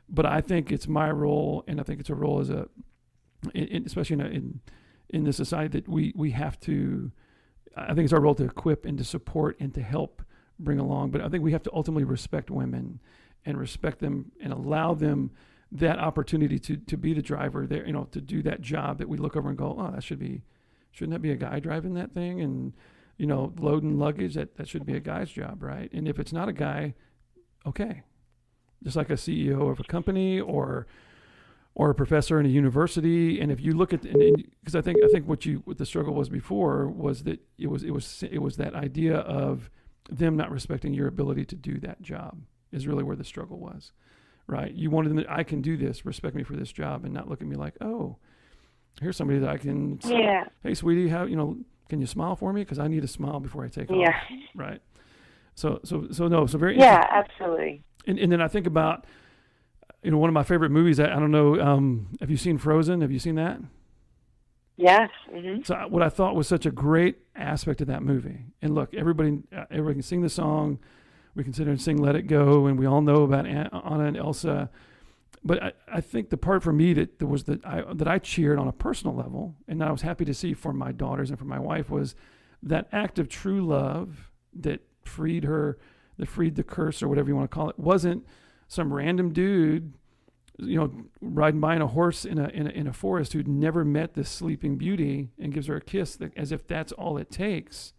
But I think it's my role, and I think it's a role especially in this society, that we have to. I think it's our role to equip and to support and to help bring along. But I think we have to ultimately respect women and respect them and allow them that opportunity to be the driver there, to do that job that we look over and go, oh, shouldn't that be a guy driving that thing? And, loading luggage, that should be a guy's job, right? And if it's not a guy, okay. Just like a CEO of a company or a professor in a university. And if you look at, because I think what the struggle was before was that it was that idea of them not respecting your ability to do that job is really where the struggle was, right? You wanted them to, I can do this, respect me for this job, and not look at me like, oh, here's somebody that I can, hey, sweetie, can you smile for me? Because I need a smile before I take off, right? So very interesting. Yeah, absolutely. And then I think about, one of my favorite movies. I don't know, have you seen Frozen? Have you seen that? Yes. Mm-hmm. So what I thought was such a great aspect of that movie, and look, everybody can sing the song. We can sit there and sing "Let It Go," and we all know about Anna and Elsa. But I think the part for me that I cheered on a personal level, and I was happy to see for my daughters and for my wife, was that act of true love that freed her, that freed the curse, or whatever you want to call it. Wasn't some random dude, riding by in a horse in a forest who'd never met this sleeping beauty and gives her a kiss as if that's all it takes.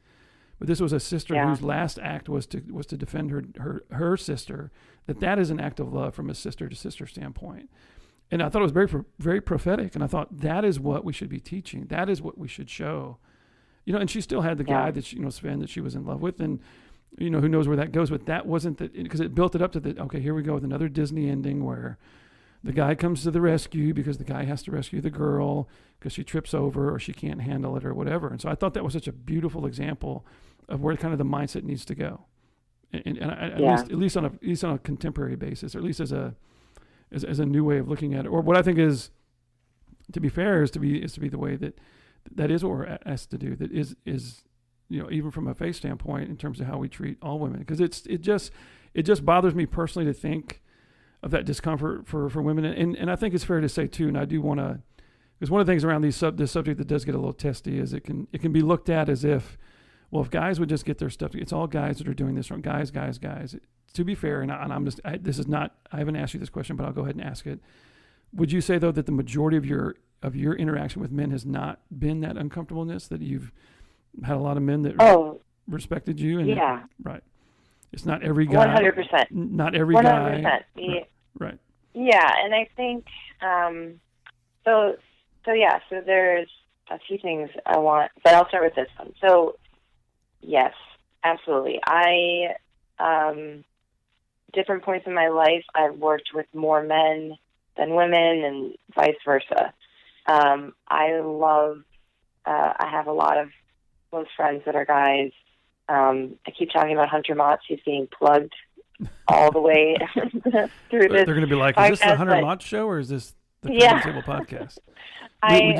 But this was a sister whose last act was to defend her sister. That is an act of love from a sister to sister standpoint. And I thought it was very, very prophetic. And I thought that is what we should be teaching. That is what we should show. And she still had the guy that Sven, that she was in love with, and who knows where that goes. But that wasn't because it built it up to okay, here we go with another Disney ending where the guy comes to the rescue because the guy has to rescue the girl because she trips over or she can't handle it or whatever. And so I thought that was such a beautiful example of where kind of the mindset needs to go, at least on a contemporary basis, or at least as a new way of looking at it. Or what I think is, to be fair, is to be the way that is what we're asked to do. That is even from a faith standpoint, in terms of how we treat all women, because it just bothers me personally to think of that discomfort for women, and I think it's fair to say too, and I do want to, because one of the things around this subject that does get a little testy is it can be looked at as if, well, if guys would just get their stuff, it's all guys that are doing this wrong. Guys. To be fair, and I haven't asked you this question, but I'll go ahead and ask it. Would you say though that the majority of your interaction with men has not been that uncomfortableness, that you've had a lot of men that respected you? And yeah. Right. It's not every guy. 100%. Not every 100%. guy. 100%. Right. Yeah, and I think so there's a few things I want, but I'll start with this one. So yes, absolutely. I different points in my life, I've worked with more men than women, and vice versa. I have a lot of close friends that are guys. I keep talking about Hunter Motts. He's being plugged all the way through this. They're going to be like, is this the Hunter Motts show, or is this the Table podcast?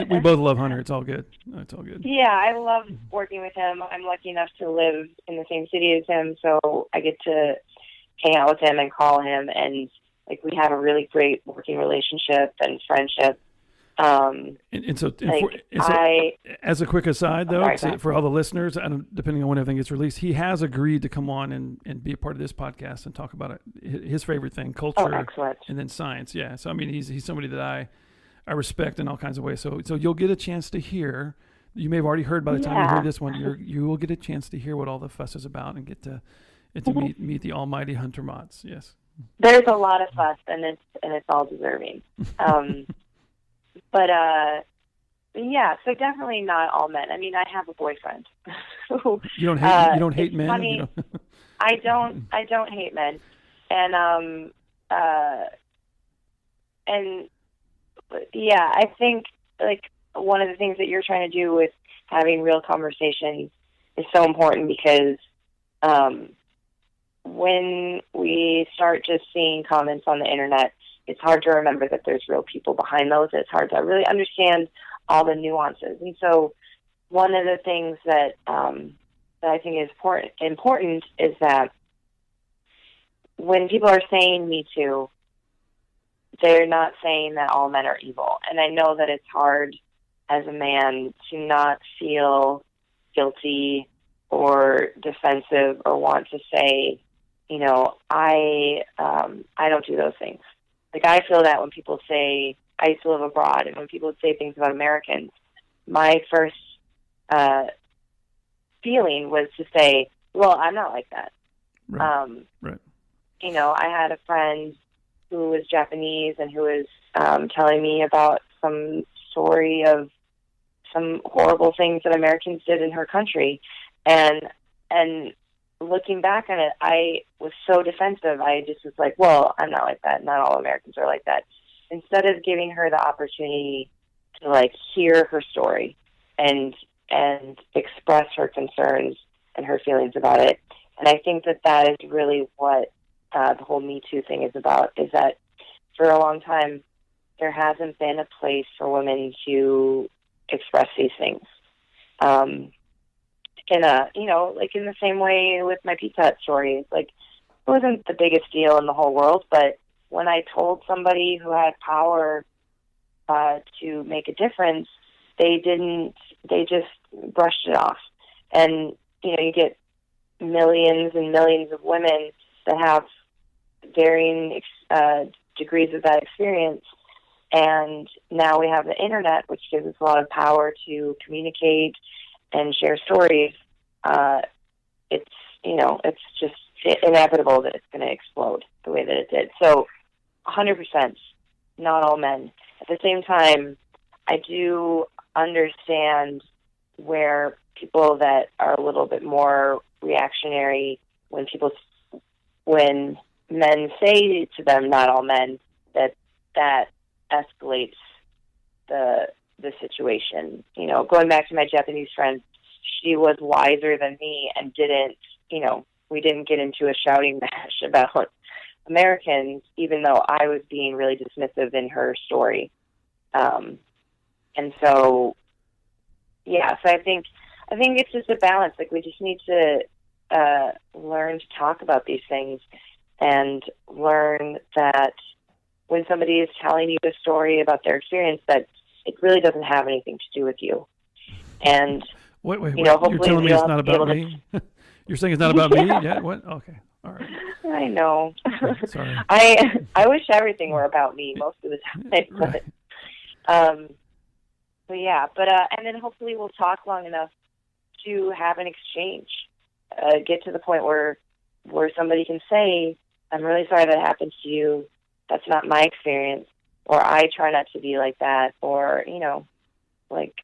We both love Hunter. It's all good. It's all good. Yeah, I love working with him. I'm lucky enough to live in the same city as him, so I get to hang out with him and call him, and we have a really great working relationship and friendship. As a quick aside, though, for all the listeners, depending on when everything gets released, he has agreed to come on and be a part of this podcast and talk about his favorite thing, culture, and then science. Yeah, so I mean, he's somebody that I respect in all kinds of ways. So you'll get a chance to hear. You may have already heard by the time you hear this one. You will get a chance to hear what all the fuss is about and get to meet the almighty Hunter Motts. Yes, there's a lot of fuss, and it's all deserving. But yeah, so definitely not all men. I mean, I have a boyfriend. You don't hate men. Funny, I don't hate men, and yeah, I think one of the things that you're trying to do with having real conversations is so important, because when we start just seeing comments on the internet, it's hard to remember that there's real people behind those. It's hard to really understand all the nuances. And so one of the things that I think is important is that when people are saying Me Too, they're not saying that all men are evil. And I know that it's hard as a man to not feel guilty or defensive or want to say, I don't do those things. I feel that when people say, I used to live abroad, and when people say things about Americans, my first feeling was to say, well, I'm not like that. Right. Right. I had a friend who was Japanese and who was telling me about some story of some horrible things that Americans did in her country. And looking back on it, I was so defensive. I just was like, well, I'm not like that. Not all Americans are like that. Instead of giving her the opportunity to hear her story and express her concerns and her feelings about it. And I think that is really what the whole Me Too thing is about, is that for a long time, there hasn't been a place for women to express these things. In the same way with my Pizza Hut story, it wasn't the biggest deal in the whole world, but when I told somebody who had power to make a difference, they just brushed it off. And, you get millions and millions of women that have varying degrees of that experience. And now we have the internet, which gives us a lot of power to communicate and share stories. It's just inevitable that it's going to explode the way that it did. So 100%, not all men. At the same time, I do understand where people that are a little bit more reactionary, when men say to them, not all men, that escalates the situation. Going back to my Japanese friend, she was wiser than me and we didn't get into a shouting match about Americans, even though I was being really dismissive in her story. And so, yeah, so I think I think it's just a balance. Like, we just need to learn to talk about these things and learn that when somebody is telling you a story about their experience, that it really doesn't have anything to do with you. And wait. hopefully You're telling me it's we'll not be about able me? You're saying it's not about Yeah. me? Yeah. What? Okay. All right. I know. Okay, sorry. I wish everything were about me most of the time. Right. But yeah, and then hopefully we'll talk long enough to have an exchange, get to the point where somebody can say, "I'm really sorry that happened to you. That's not my experience," or "I try not to be like that," or like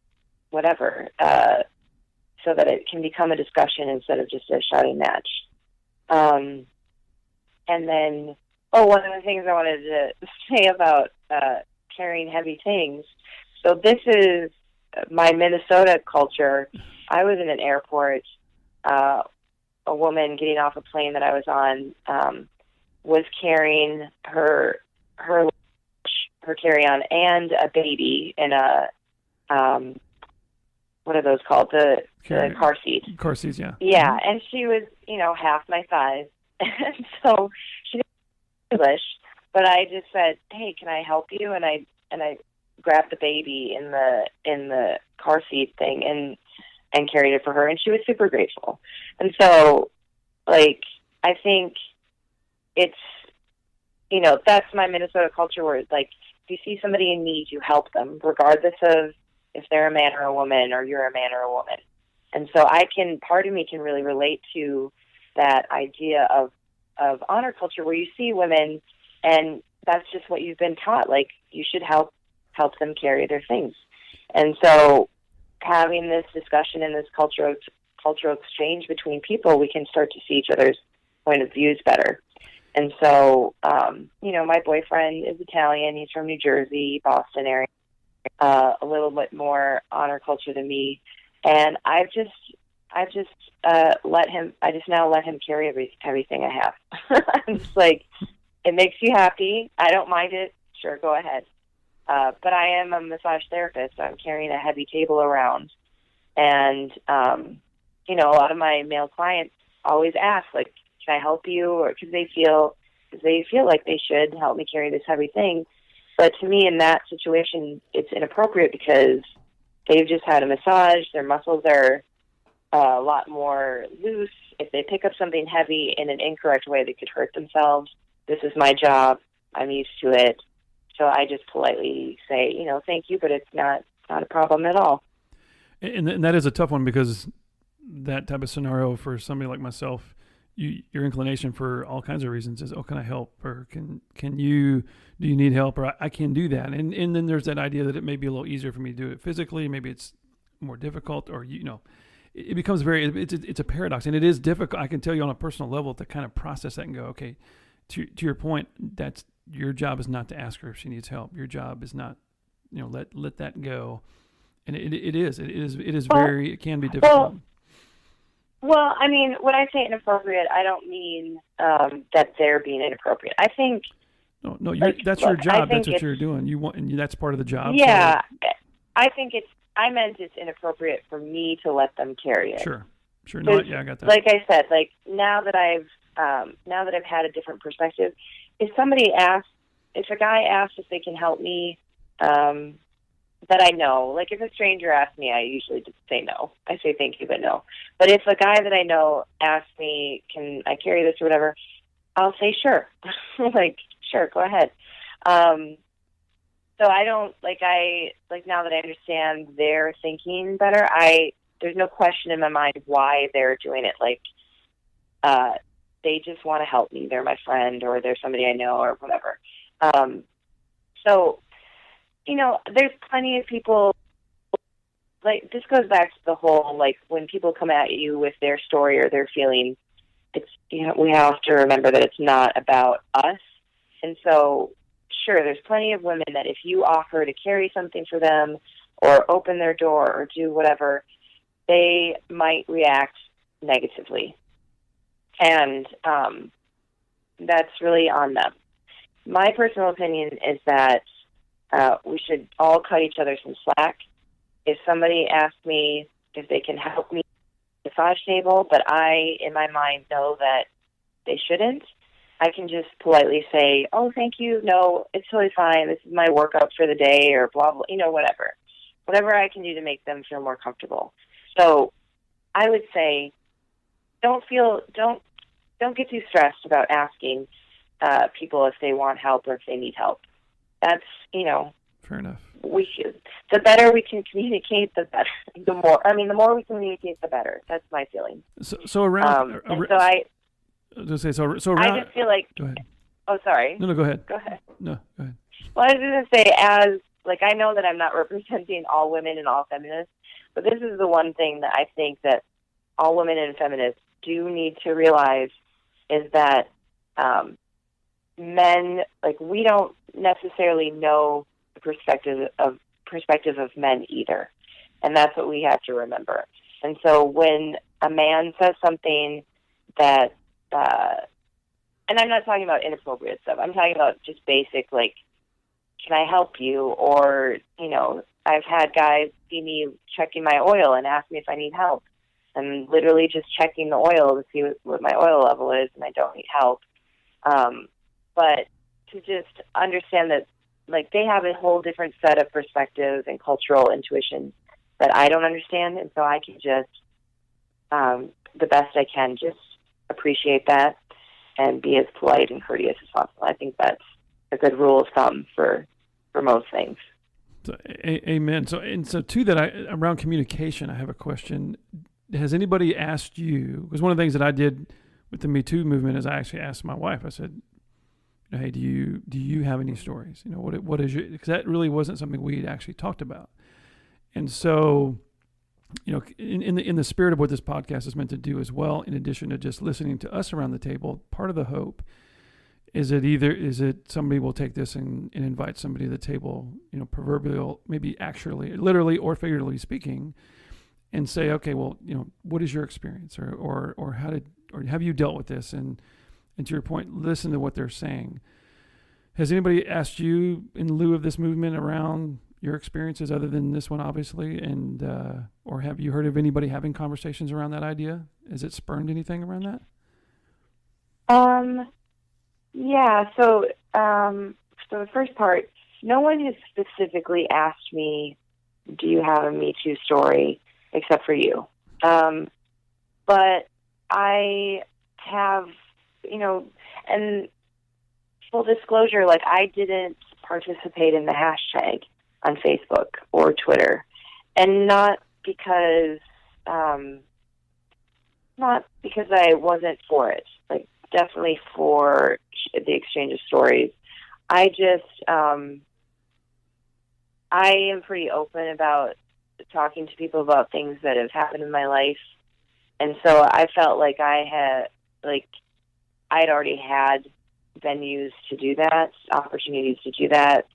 whatever, so that it can become a discussion instead of just a shouting match. And then, one of the things I wanted to say about carrying heavy things. So this is my Minnesota culture. I was in an airport. A woman getting off a plane that I was on was carrying her carry-on and a baby in a what are those called? The car seat. Car seats, yeah. Yeah, and she was half my size, and so she didn't speak English. But I just said, "Hey, can I help you?" And I grabbed the baby in the car seat thing and carried it for her, and she was super grateful. And so, like, I think it's that's my Minnesota culture, where it's like, if you see somebody in need, you help them, regardless of if they're a man or a woman, or you're a man or a woman. And so part of me can really relate to that idea of honor culture, where you see women and that's just what you've been taught. Like, you should help them carry their things. And so having this discussion and this cultural exchange between people, we can start to see each other's point of views better. And so, my boyfriend is Italian. He's from New Jersey, Boston area, a little bit more honor culture than me. And I've just let him carry everything I have. I'm just like, it makes you happy. I don't mind it. Sure, go ahead. But I am a massage therapist. So I'm carrying a heavy table around. And, a lot of my male clients always ask, like, can I help you? Or because they feel like they should help me carry this heavy thing. But to me, in that situation, it's inappropriate because they've just had a massage. Their muscles are a lot more loose. If they pick up something heavy in an incorrect way, they could hurt themselves. This is my job. I'm used to it. So I just politely say, thank you, but it's not a problem at all. And that is a tough one, because that type of scenario for somebody like myself, your inclination for all kinds of reasons is, oh, can I help? Or do you need help? Or I can do that. And then there's that idea that it may be a little easier for me to do it physically. Maybe it's more difficult, or, it becomes it's a paradox, and it is difficult. I can tell you on a personal level to kind of process that and go, okay, to your point, that's your job is not to ask her if she needs help. Your job is not, let that go. And it can be difficult. Well, I mean, when I say inappropriate, I don't mean that they're being inappropriate. I think no, that's your job. That's what you're doing. That's part of the job. Yeah, so. I meant it's inappropriate for me to let them carry it. Sure. No, yeah, I got that. Like I said, like now that I've had a different perspective, if a guy asks if they can help me, that I know, like if a stranger asks me, I usually just say no. I say thank you, but no. But if a guy that I know asks me, can I carry this or whatever, I'll say sure. Like, sure, go ahead. So I don't, now that I understand their thinking better, there's no question in my mind why they're doing it. Like, they just want to help me. They're my friend, or they're somebody I know, or whatever. So, there's plenty of people, like, this goes back to the whole, like, when people come at you with their story or their feeling, it's, we have to remember that it's not about us. And so, sure, there's plenty of women that if you offer to carry something for them or open their door or do whatever, they might react negatively. And that's really on them. My personal opinion is that we should all cut each other some slack. If somebody asks me if they can help me at the massage table, but I, in my mind, know that they shouldn't. I can just politely say, oh, thank you. No, it's totally fine. This is my workout for the day, or blah, blah, whatever. Whatever I can do to make them feel more comfortable. So I would say don't get too stressed about asking people if they want help or if they need help. That's, fair enough. The better we can communicate, the better. The more we communicate, the better. That's my feeling. So around. I just feel like. Go ahead. Oh, sorry. No, go ahead. Go ahead. No, go ahead. Well, I was going to say, I know that I'm not representing all women and all feminists, but this is the one thing that I think that all women and feminists do need to realize is that men, we don't necessarily know the perspective of men either, and that's what we have to remember. And so when a man says something that, and I'm not talking about inappropriate stuff, I'm talking about just basic, can I help you? Or, I've had guys see me checking my oil and ask me if I need help. I'm literally just checking the oil to see what my oil level is, and I don't need help. But to just understand that, they have a whole different set of perspectives and cultural intuition that I don't understand, and so I can just, the best I can, just appreciate that and be as polite and courteous as possible. I think that's a good rule of thumb for most things. So, amen. So to that, around communication, I have a question. Has anybody asked you? Because one of the things that I did with the Me Too movement is I actually asked my wife. I said, "Hey, do you have any stories? What is your?" Because that really wasn't something we had actually talked about. And so, in the spirit of what this podcast is meant to do as well, in addition to just listening to us around the table, part of the hope is that somebody will take this and invite somebody to the table, proverbial, maybe actually, literally or figuratively speaking, and say, okay, well, what is your experience, or have you dealt with this? And to your point, listen to what they're saying. Has anybody asked you in lieu of this movement around your experiences other than this one, obviously, and or have you heard of anybody having conversations around that idea? Has it spurned anything around that? Yeah. So the first part, no one has specifically asked me, "Do you have a Me Too story?" except for you. But I have, and full disclosure, I didn't participate in the hashtag on Facebook or Twitter, and not because I wasn't for it. Definitely for the exchange of stories. I just I am pretty open about talking to people about things that have happened in my life, and so I felt like I'd already had venues to do that, opportunities to do that.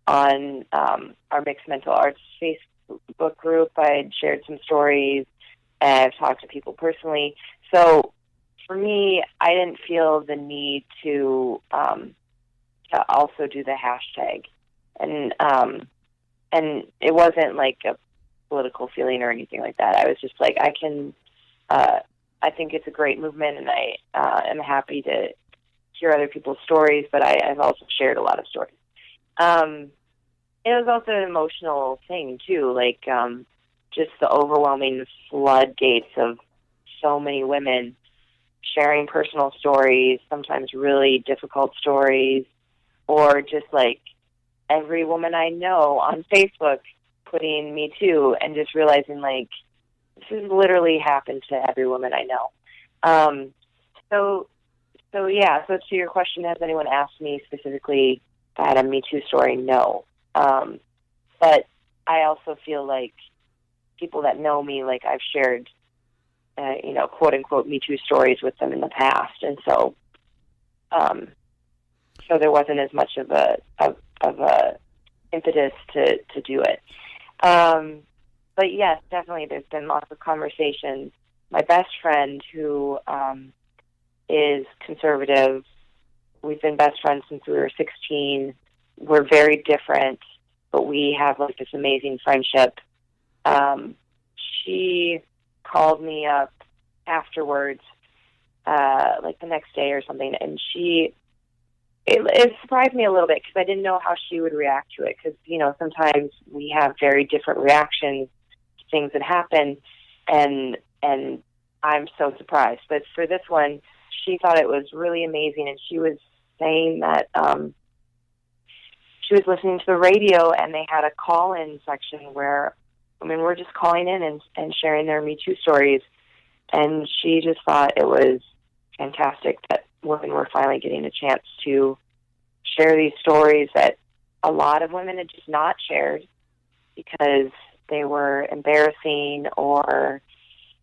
On our Mixed Mental Arts Facebook group, I had shared some stories, and I've talked to people personally. So for me, I didn't feel the need to also do the hashtag, and it wasn't like a political feeling or anything like that. I was just like, I think it's a great movement, and I am happy to hear other people's stories, but I've also shared a lot of stories. It was also an emotional thing too, just the overwhelming floodgates of so many women sharing personal stories, sometimes really difficult stories, or just every woman I know on Facebook putting Me Too, and just realizing this has literally happened to every woman I know. So to your question, has anyone asked me specifically if I had a Me Too story? No. But I also feel like people that know me, I've shared, quote unquote Me Too stories with them in the past. And so there wasn't as much of a impetus to do it. But yes, definitely there's been lots of conversations. My best friend who is conservative, we've been best friends since we were 16. We're very different, but we have this amazing friendship. she called me up afterwards, like the next day or something, and it surprised me a little bit because I didn't know how she would react to it, because, sometimes we have very different reactions to things that happen, and I'm so surprised. But for this one, she thought it was really amazing, and she was saying that she was listening to the radio, and they had a call-in section where, we're just calling in and sharing their Me Too stories, and she just thought it was fantastic that women were finally getting a chance to share these stories that a lot of women had just not shared because they were embarrassing, or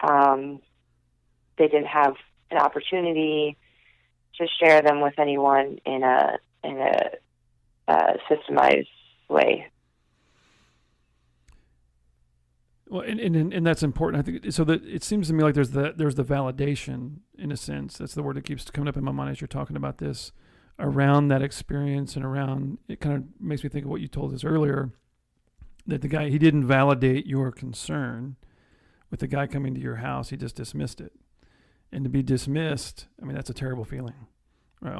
they didn't have an opportunity to share them with anyone in a systemized way. Well, and that's important. I think so. That it seems to me like there's the validation, in a sense. That's the word that keeps coming up in my mind as you're talking about this, around that experience, and around it. Kind of makes me think of what you told us earlier, that the guy, he didn't validate your concern with the guy coming to your house. He just dismissed it, and to be dismissed, that's a terrible feeling, right?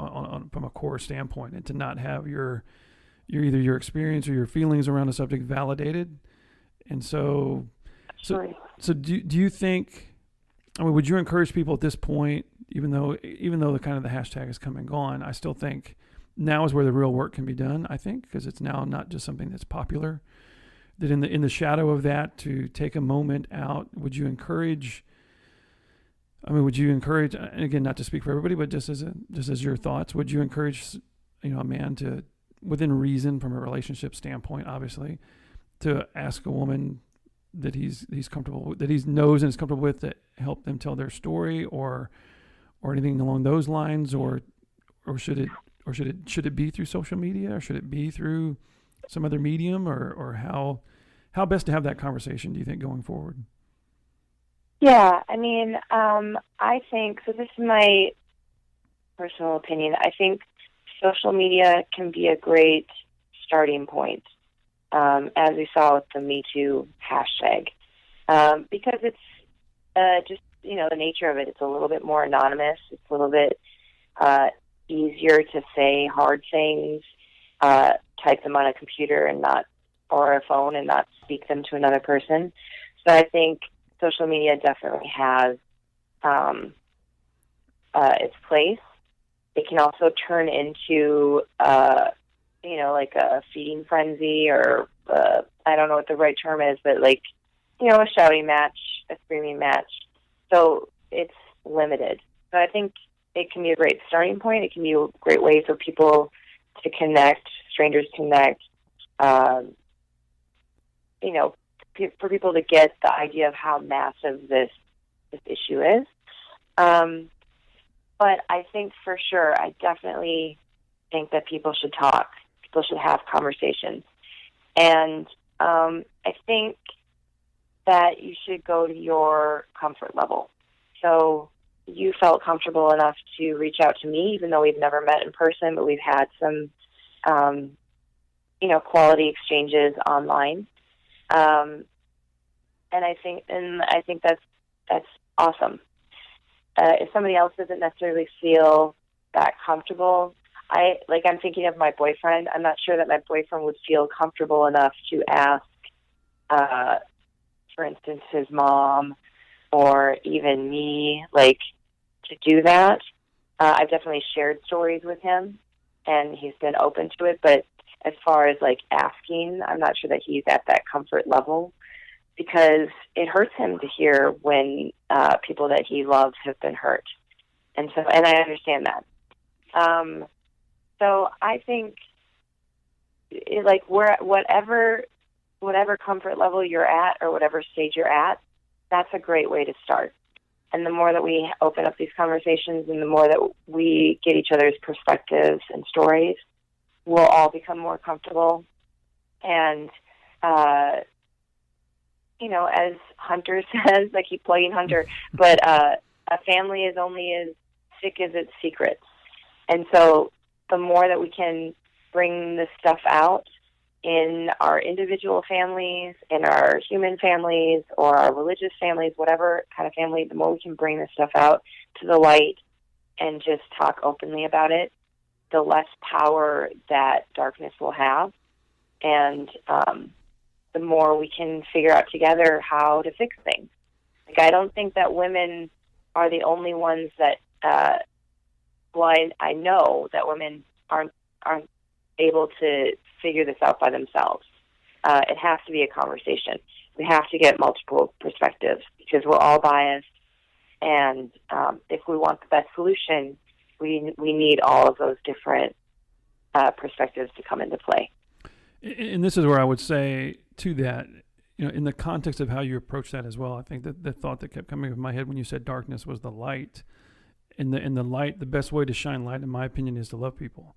From a core standpoint, and to not have your either your experience or your feelings around a subject validated, and so. So do you think, would you encourage people at this point, even though the kind of the hashtag has come and gone, I still think now is where the real work can be done, I think, because it's now not just something that's popular, that in the shadow of that, to take a moment out, would you encourage, and again, not to speak for everybody, but just as your thoughts, would you encourage, a man to, within reason from a relationship standpoint, obviously, to ask a woman that he's comfortable with, that he knows and is comfortable with, to help them tell their story, or anything along those lines, or should it be through social media, or should it be through some other medium, or how best to have that conversation, do you think, going forward? Yeah, I think, so this is my personal opinion, I think social media can be a great starting point. As we saw with the Me Too hashtag, because it's just, the nature of it. It's a little bit more anonymous. It's a little bit easier to say hard things, type them on a computer or a phone, and not speak them to another person. So I think social media definitely has its place. It can also turn into like a feeding frenzy, or I don't know what the right term is, but a shouting match, a screaming match. So it's limited. So I think it can be a great starting point. It can be a great way for people to connect, strangers connect, for people to get the idea of how massive this issue is. But I think for sure, I definitely think that people should talk. People should have conversations. And I think that you should go to your comfort level. So you felt comfortable enough to reach out to me, even though we've never met in person, but we've had some, quality exchanges online. And I think that's awesome. If somebody else doesn't necessarily feel that comfortable, I'm thinking of my boyfriend. I'm not sure that my boyfriend would feel comfortable enough to ask, for instance, his mom or even me, to do that. I've definitely shared stories with him, and he's been open to it. But as far as asking, I'm not sure that he's at that comfort level, because it hurts him to hear when people that he loves have been hurt. And I understand that. So I think whatever comfort level you're at, or whatever stage you're at, that's a great way to start. And the more that we open up these conversations, and the more that we get each other's perspectives and stories, we'll all become more comfortable. And, as Hunter says, I keep plugging Hunter, but a family is only as thick as its secrets. And so the more that we can bring this stuff out, in our individual families, in our human families, or our religious families, whatever kind of family, the more we can bring this stuff out to the light and just talk openly about it, the less power that darkness will have. And the more we can figure out together how to fix things. Like, I don't think that women are the only ones that, I know that women aren't able to figure this out by themselves. It has to be a conversation. We have to get multiple perspectives because we're all biased. And if we want the best solution, we need all of those different perspectives to come into play. And this is where I would say to that, in the context of how you approach that as well, I think that the thought that kept coming into my head when you said darkness was the light. In the light, the best way to shine light, in my opinion, is to love people.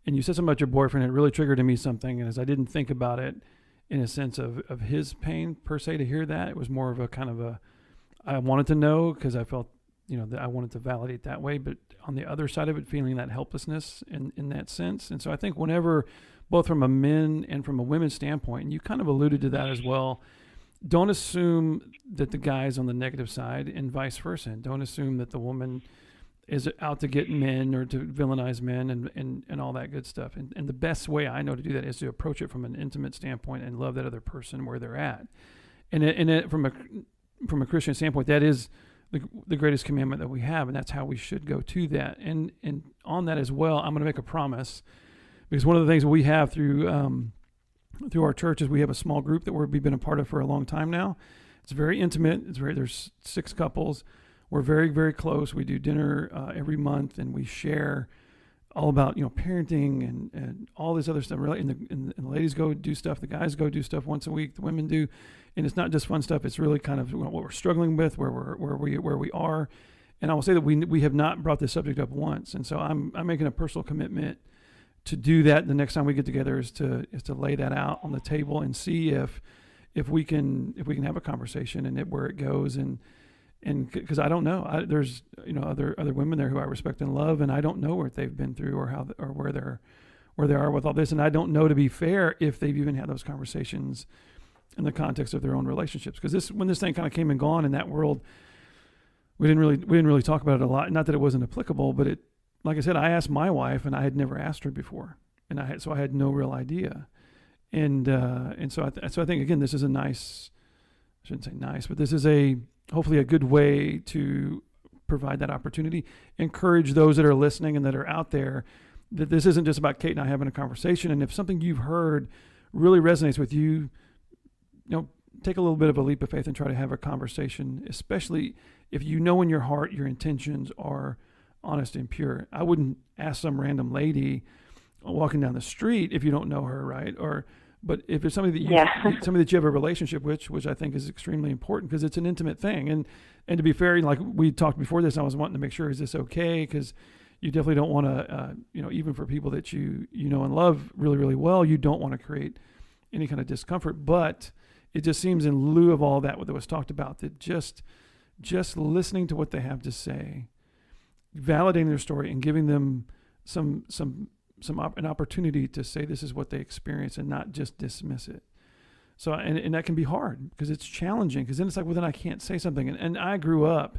And you said something about your boyfriend. It really triggered in me something. And as I didn't think about it in a sense of his pain per se to hear that, it was more of a kind of I wanted to know because I felt, that I wanted to validate that way. But on the other side of it, feeling that helplessness in that sense. And so I think whenever, both from a men and from a women's standpoint, and you kind of alluded to that as well, don't assume that the guy's on the negative side and vice versa. And don't assume that the woman is out to get men or to villainize men and all that good stuff. And the best way I know to do that is to approach it from an intimate standpoint and love that other person where they're at. And from a Christian standpoint, that is the greatest commandment that we have, and that's how we should go to that. And on that as well, I'm going to make a promise, because one of the things that we have through our church is we have a small group that we've been a part of for a long time now. It's very intimate. There's 6 couples. We're very, very close. We do dinner every month, and we share all about parenting and all this other stuff. Really, and the ladies go do stuff. The guys go do stuff once a week. The women do, and it's not just fun stuff. It's really kind of what we're struggling with, where we are. And I will say that we have not brought this subject up once. And so I'm making a personal commitment to do that the next time we get together is to lay that out on the table and see if we can have a conversation and where it goes and because I don't know, there's other women there who I respect and love, and I don't know what they've been through or where they are with all this, and I don't know, to be fair, if they've even had those conversations in the context of their own relationships. Because when this thing kind of came and gone in that world, we didn't really talk about it a lot. Not that it wasn't applicable, but like I said, I asked my wife, and I had never asked her before, and I had no real idea, and so I think again, this is I shouldn't say nice, but this is hopefully a good way to provide that opportunity, encourage those that are listening and that are out there, that this isn't just about Cate and I having a conversation. And if something you've heard really resonates with you, take a little bit of a leap of faith and try to have a conversation, especially if in your heart your intentions are honest and pure. I wouldn't ask some random lady walking down the street if you don't know her, right? But if it's somebody that you have a relationship with, which I think is extremely important because it's an intimate thing. And to be fair, like we talked before this, I was wanting to make sure, is this okay? Because you definitely don't want to, even for people that you know and love really, really well, you don't want to create any kind of discomfort. But it just seems, in lieu of all that was talked about, that just listening to what they have to say, validating their story, and giving them an opportunity to say this is what they experience and not just dismiss it. So, and that can be hard because it's challenging, because then it's like, well, then I can't say something. And I grew up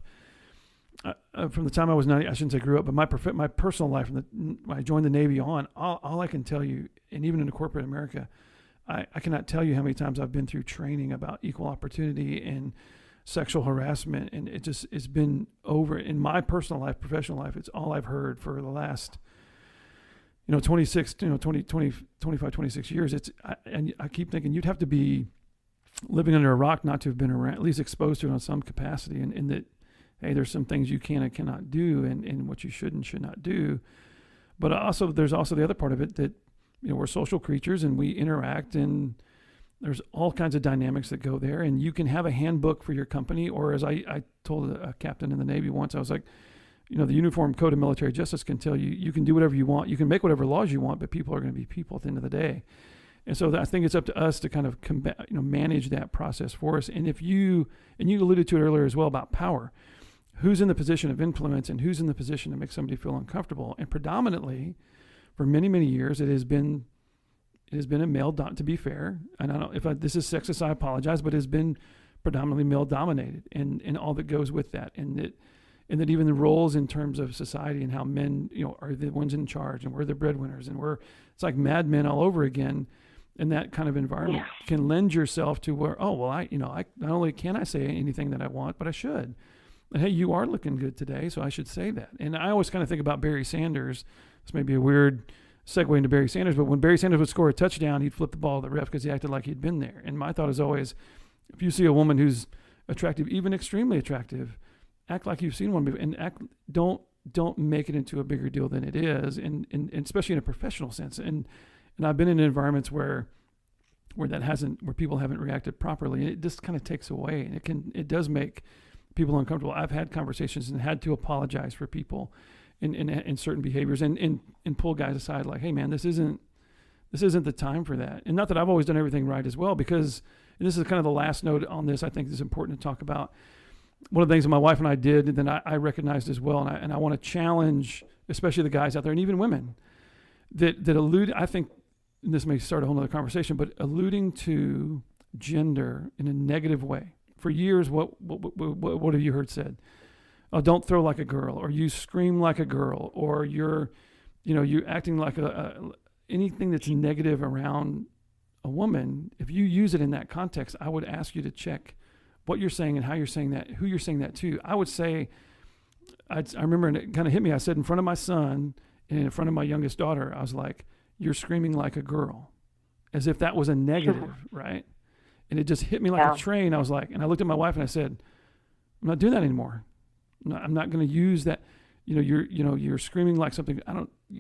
from the time I was 90, I shouldn't say grew up, but my personal life, when I joined the Navy on, all I can tell you, and even in corporate America, I cannot tell you how many times I've been through training about equal opportunity and sexual harassment. And it's been over in my personal life, professional life. It's all I've heard for the last 26 years. And I keep thinking you'd have to be living under a rock not to have been around, at least exposed to it on some capacity, and that, hey, there's some things you can and cannot do, and what you should and should not do. But there's also the other part of it that, we're social creatures and we interact, and there's all kinds of dynamics that go there. And you can have a handbook for your company, or as I told a captain in the Navy once, I was like, the Uniform Code of Military Justice can tell you, you can do whatever you want. You can make whatever laws you want, but people are going to be people at the end of the day. And so I think it's up to us to kind of manage that process for us. And you alluded to it earlier as well about power. Who's in the position of influence and who's in the position to make somebody feel uncomfortable? And predominantly, for many, many years, it has been a male, to be fair, and I don't, this is sexist, I apologize, but it has been predominantly male dominated, and all that goes with that, and that even the roles in terms of society and how men, are the ones in charge, and we're the breadwinners, and it's like Mad Men all over again. And that kind of environment can lend yourself to where, I not only can I say anything that I want, but I should. And hey, you are looking good today, so I should say that. And I always kind of think about Barry Sanders. This may be a weird segue into Barry Sanders, but when Barry Sanders would score a touchdown, he'd flip the ball to the ref because he acted like he'd been there. And my thought is always, if you see a woman who's attractive, even extremely attractive, act like you've seen one before, and don't make it into a bigger deal than it is, and especially in a professional sense. And I've been in environments where people haven't reacted properly, and it just kind of takes away, and it does make people uncomfortable. I've had conversations and had to apologize for people in certain behaviors, and pull guys aside like, hey man, this isn't the time for that. And not that I've always done everything right as well, because this is kind of the last note on this. I think is important to talk about. One of the things that my wife and I did, and then I recognized as well, and I want to challenge, especially the guys out there, and even women, that allude. I think. And this may start a whole other conversation, but alluding to gender in a negative way. For years, what have you heard said? Oh, don't throw like a girl, or you scream like a girl, or you're acting like anything that's negative around a woman. If you use it in that context, I would ask you to check what you're saying and how you're saying that, who you're saying that to. I would say, I remember, and it kind of hit me. I said in front of my son and in front of my youngest daughter, I was like, you're screaming like a girl, as if that was a negative, right? And it just hit me like a train. I was like, and I looked at my wife and I said, I'm not doing that anymore. I'm not going to use that. You're screaming like something.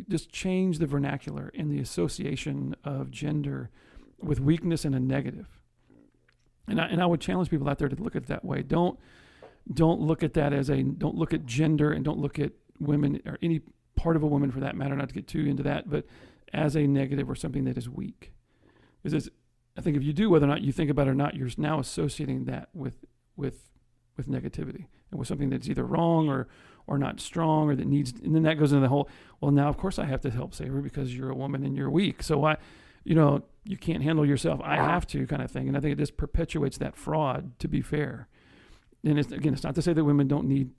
Just change the vernacular and the association of gender with weakness and a negative. And I would challenge people out there to look at it that way. Don't look at that don't look at gender, and don't look at women or any part of a woman for that matter, not to get too into that, but as a negative or something that is weak. Because I think if you do, whether or not you think about it or not, you're now associating that with negativity and with something that's either wrong or not strong, or that needs, and then that goes into the whole, well, now of course I have to help save her because you're a woman and you're weak. So why, you can't handle yourself. I have to, kind of thing. And I think it just perpetuates that fraud, to be fair. And it's not to say that women don't need,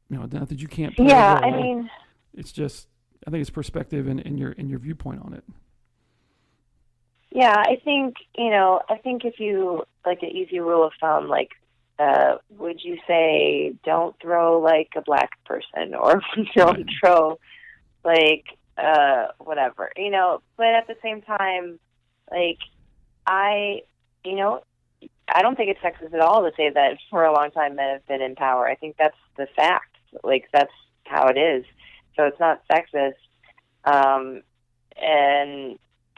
not that you can't play a role. It's just, I think it's perspective and your viewpoint on it. Yeah, I think if you, like, an easy rule of thumb, like, would you say don't throw like a black person, or don't throw like whatever, but at the same time, like, I don't think it's sexist at all to say that for a long time men have been in power. I think that's the fact. Like, that's how it is. So it's not sexist.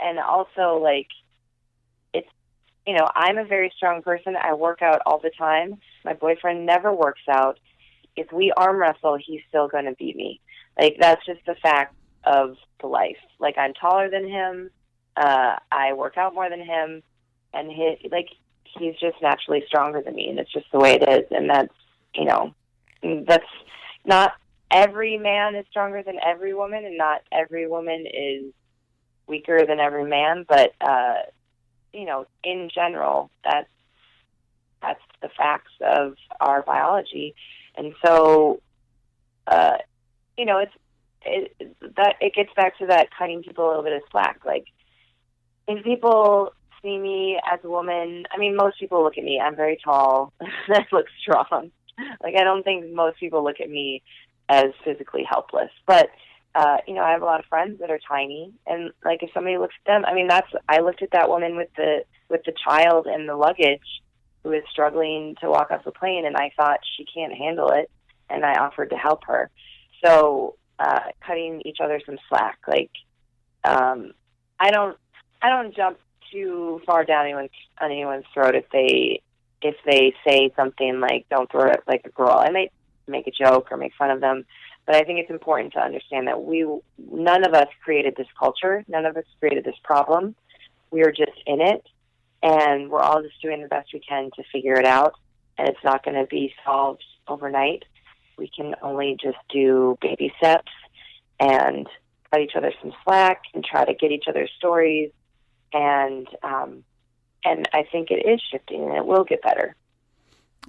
And also, like, it's, I'm a very strong person. I work out all the time. My boyfriend never works out. If we arm wrestle, he's still going to beat me. Like, that's just the fact of the life. Like, I'm taller than him. I work out more than him. And he's just naturally stronger than me. And it's just the way it is. And that's, that's not every man is stronger than every woman, and not every woman is weaker than every man, but in general, that's the facts of our biology. And so it gets back to that cutting people a little bit of slack. Like, if people see me as a woman, most people look at me, I'm very tall, I look strong. Like, I don't think most people look at me as physically helpless, but I have a lot of friends that are tiny, and like, if somebody looks at them, I looked at that woman with the child and the luggage who is struggling to walk off the plane, and I thought, she can't handle it, and I offered to help her. So cutting each other some slack. Like, I don't jump too far down anyone's throat if they say something like, don't throw it like a girl. I might make a joke or make fun of them, but I think it's important to understand that none of us created this culture. None of us created this problem. We are just in it, and we're all just doing the best we can to figure it out, and it's not going to be solved overnight. We can only just do baby steps and cut each other some slack and try to get each other's stories. And I think it is shifting, and it will get better.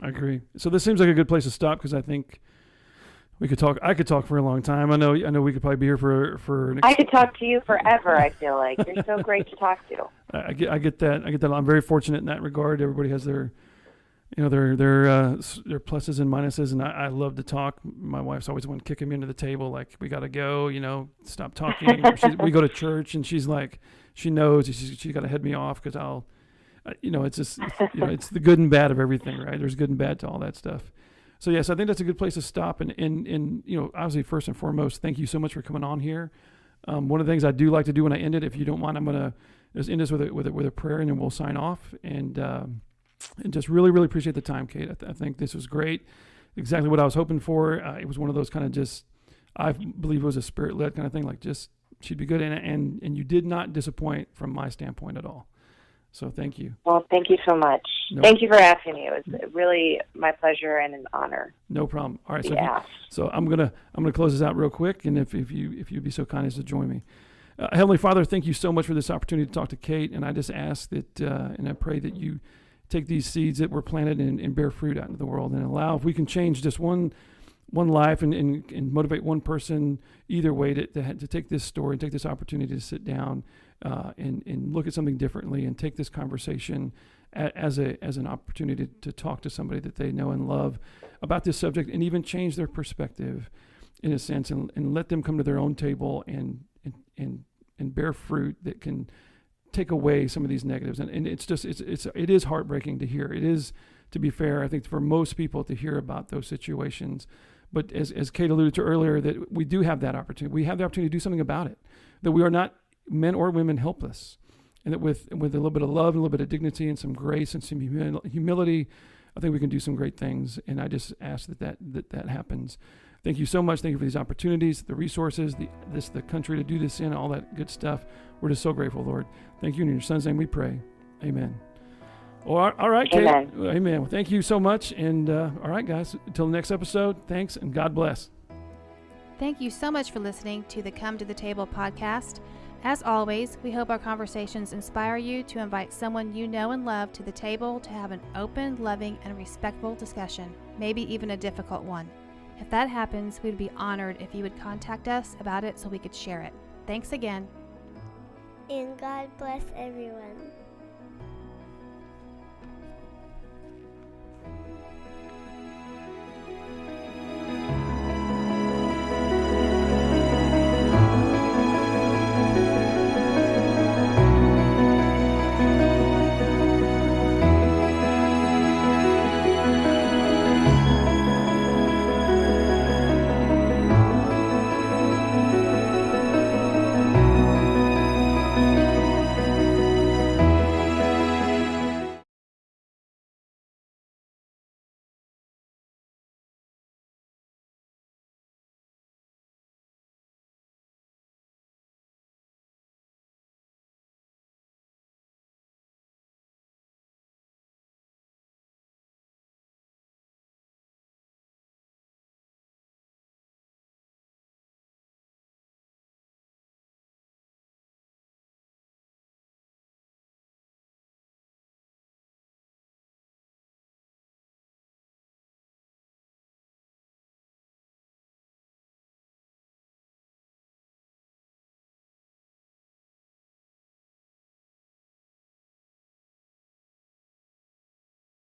I agree. So this seems like a good place to stop, because I think we could talk. I could talk for a long time. I know we could probably be here for. I could talk to you forever. I feel like you're so great to talk to. I get that. I'm very fortunate in that regard. Everybody has their pluses and minuses, and I love to talk. My wife's always one kicking me into the table, like, we got to go. Stop talking. We go to church, and she's like, she knows she's got to head me off, because I'll. It's just, it's the good and bad of everything, right? There's good and bad to all that stuff. So yes, I think that's a good place to stop. And obviously, first and foremost, thank you so much for coming on here. One of the things I do like to do when I end it, if you don't mind, I'm gonna just end this with a prayer, and then we'll sign off. And just really, really appreciate the time, Cate. I think this was great. Exactly what I was hoping for. It was one of those kind of just, I believe it was a spirit-led kind of thing. Like, just, she'd be good, and you did not disappoint from my standpoint at all. So thank you. Well, thank you so much. Thank you for asking me. It was really my pleasure and an honor. No problem. All right. Yeah. So I'm gonna close this out real quick, and if you'd be so kind as to join me, Heavenly Father, thank you so much for this opportunity to talk to Cate, and I just ask that, and I pray that you take these seeds that were planted and bear fruit out into the world, and allow, if we can change just one life and motivate one person either way to take this story, take this opportunity to sit down and look at something differently, and take this conversation as an opportunity to talk to somebody that they know and love about this subject, and even change their perspective in a sense, and let them come to their own table and bear fruit that can take away some of these negatives. And it is heartbreaking to hear. It is, to be fair, I think, for most people to hear about those situations. But as Cate alluded to earlier, that we do have that opportunity. We have the opportunity to do something about it, that we are not, men or women, helpless. And that with a little bit of love, and a little bit of dignity, and some grace, and some humility, I think we can do some great things. And I just ask that happens. Thank you so much. Thank you for these opportunities, the resources, the country to do this in, all that good stuff. We're just so grateful, Lord. Thank you. In your Son's name we pray. Amen. All right, Cate. Amen. Amen. Well, thank you so much. And all right, guys, until the next episode, thanks, and God bless. Thank you so much for listening to the Come to the Table podcast. As always, we hope our conversations inspire you to invite someone you know and love to the table to have an open, loving, and respectful discussion, maybe even a difficult one. If that happens, we'd be honored if you would contact us about it so we could share it. Thanks again. And God bless everyone.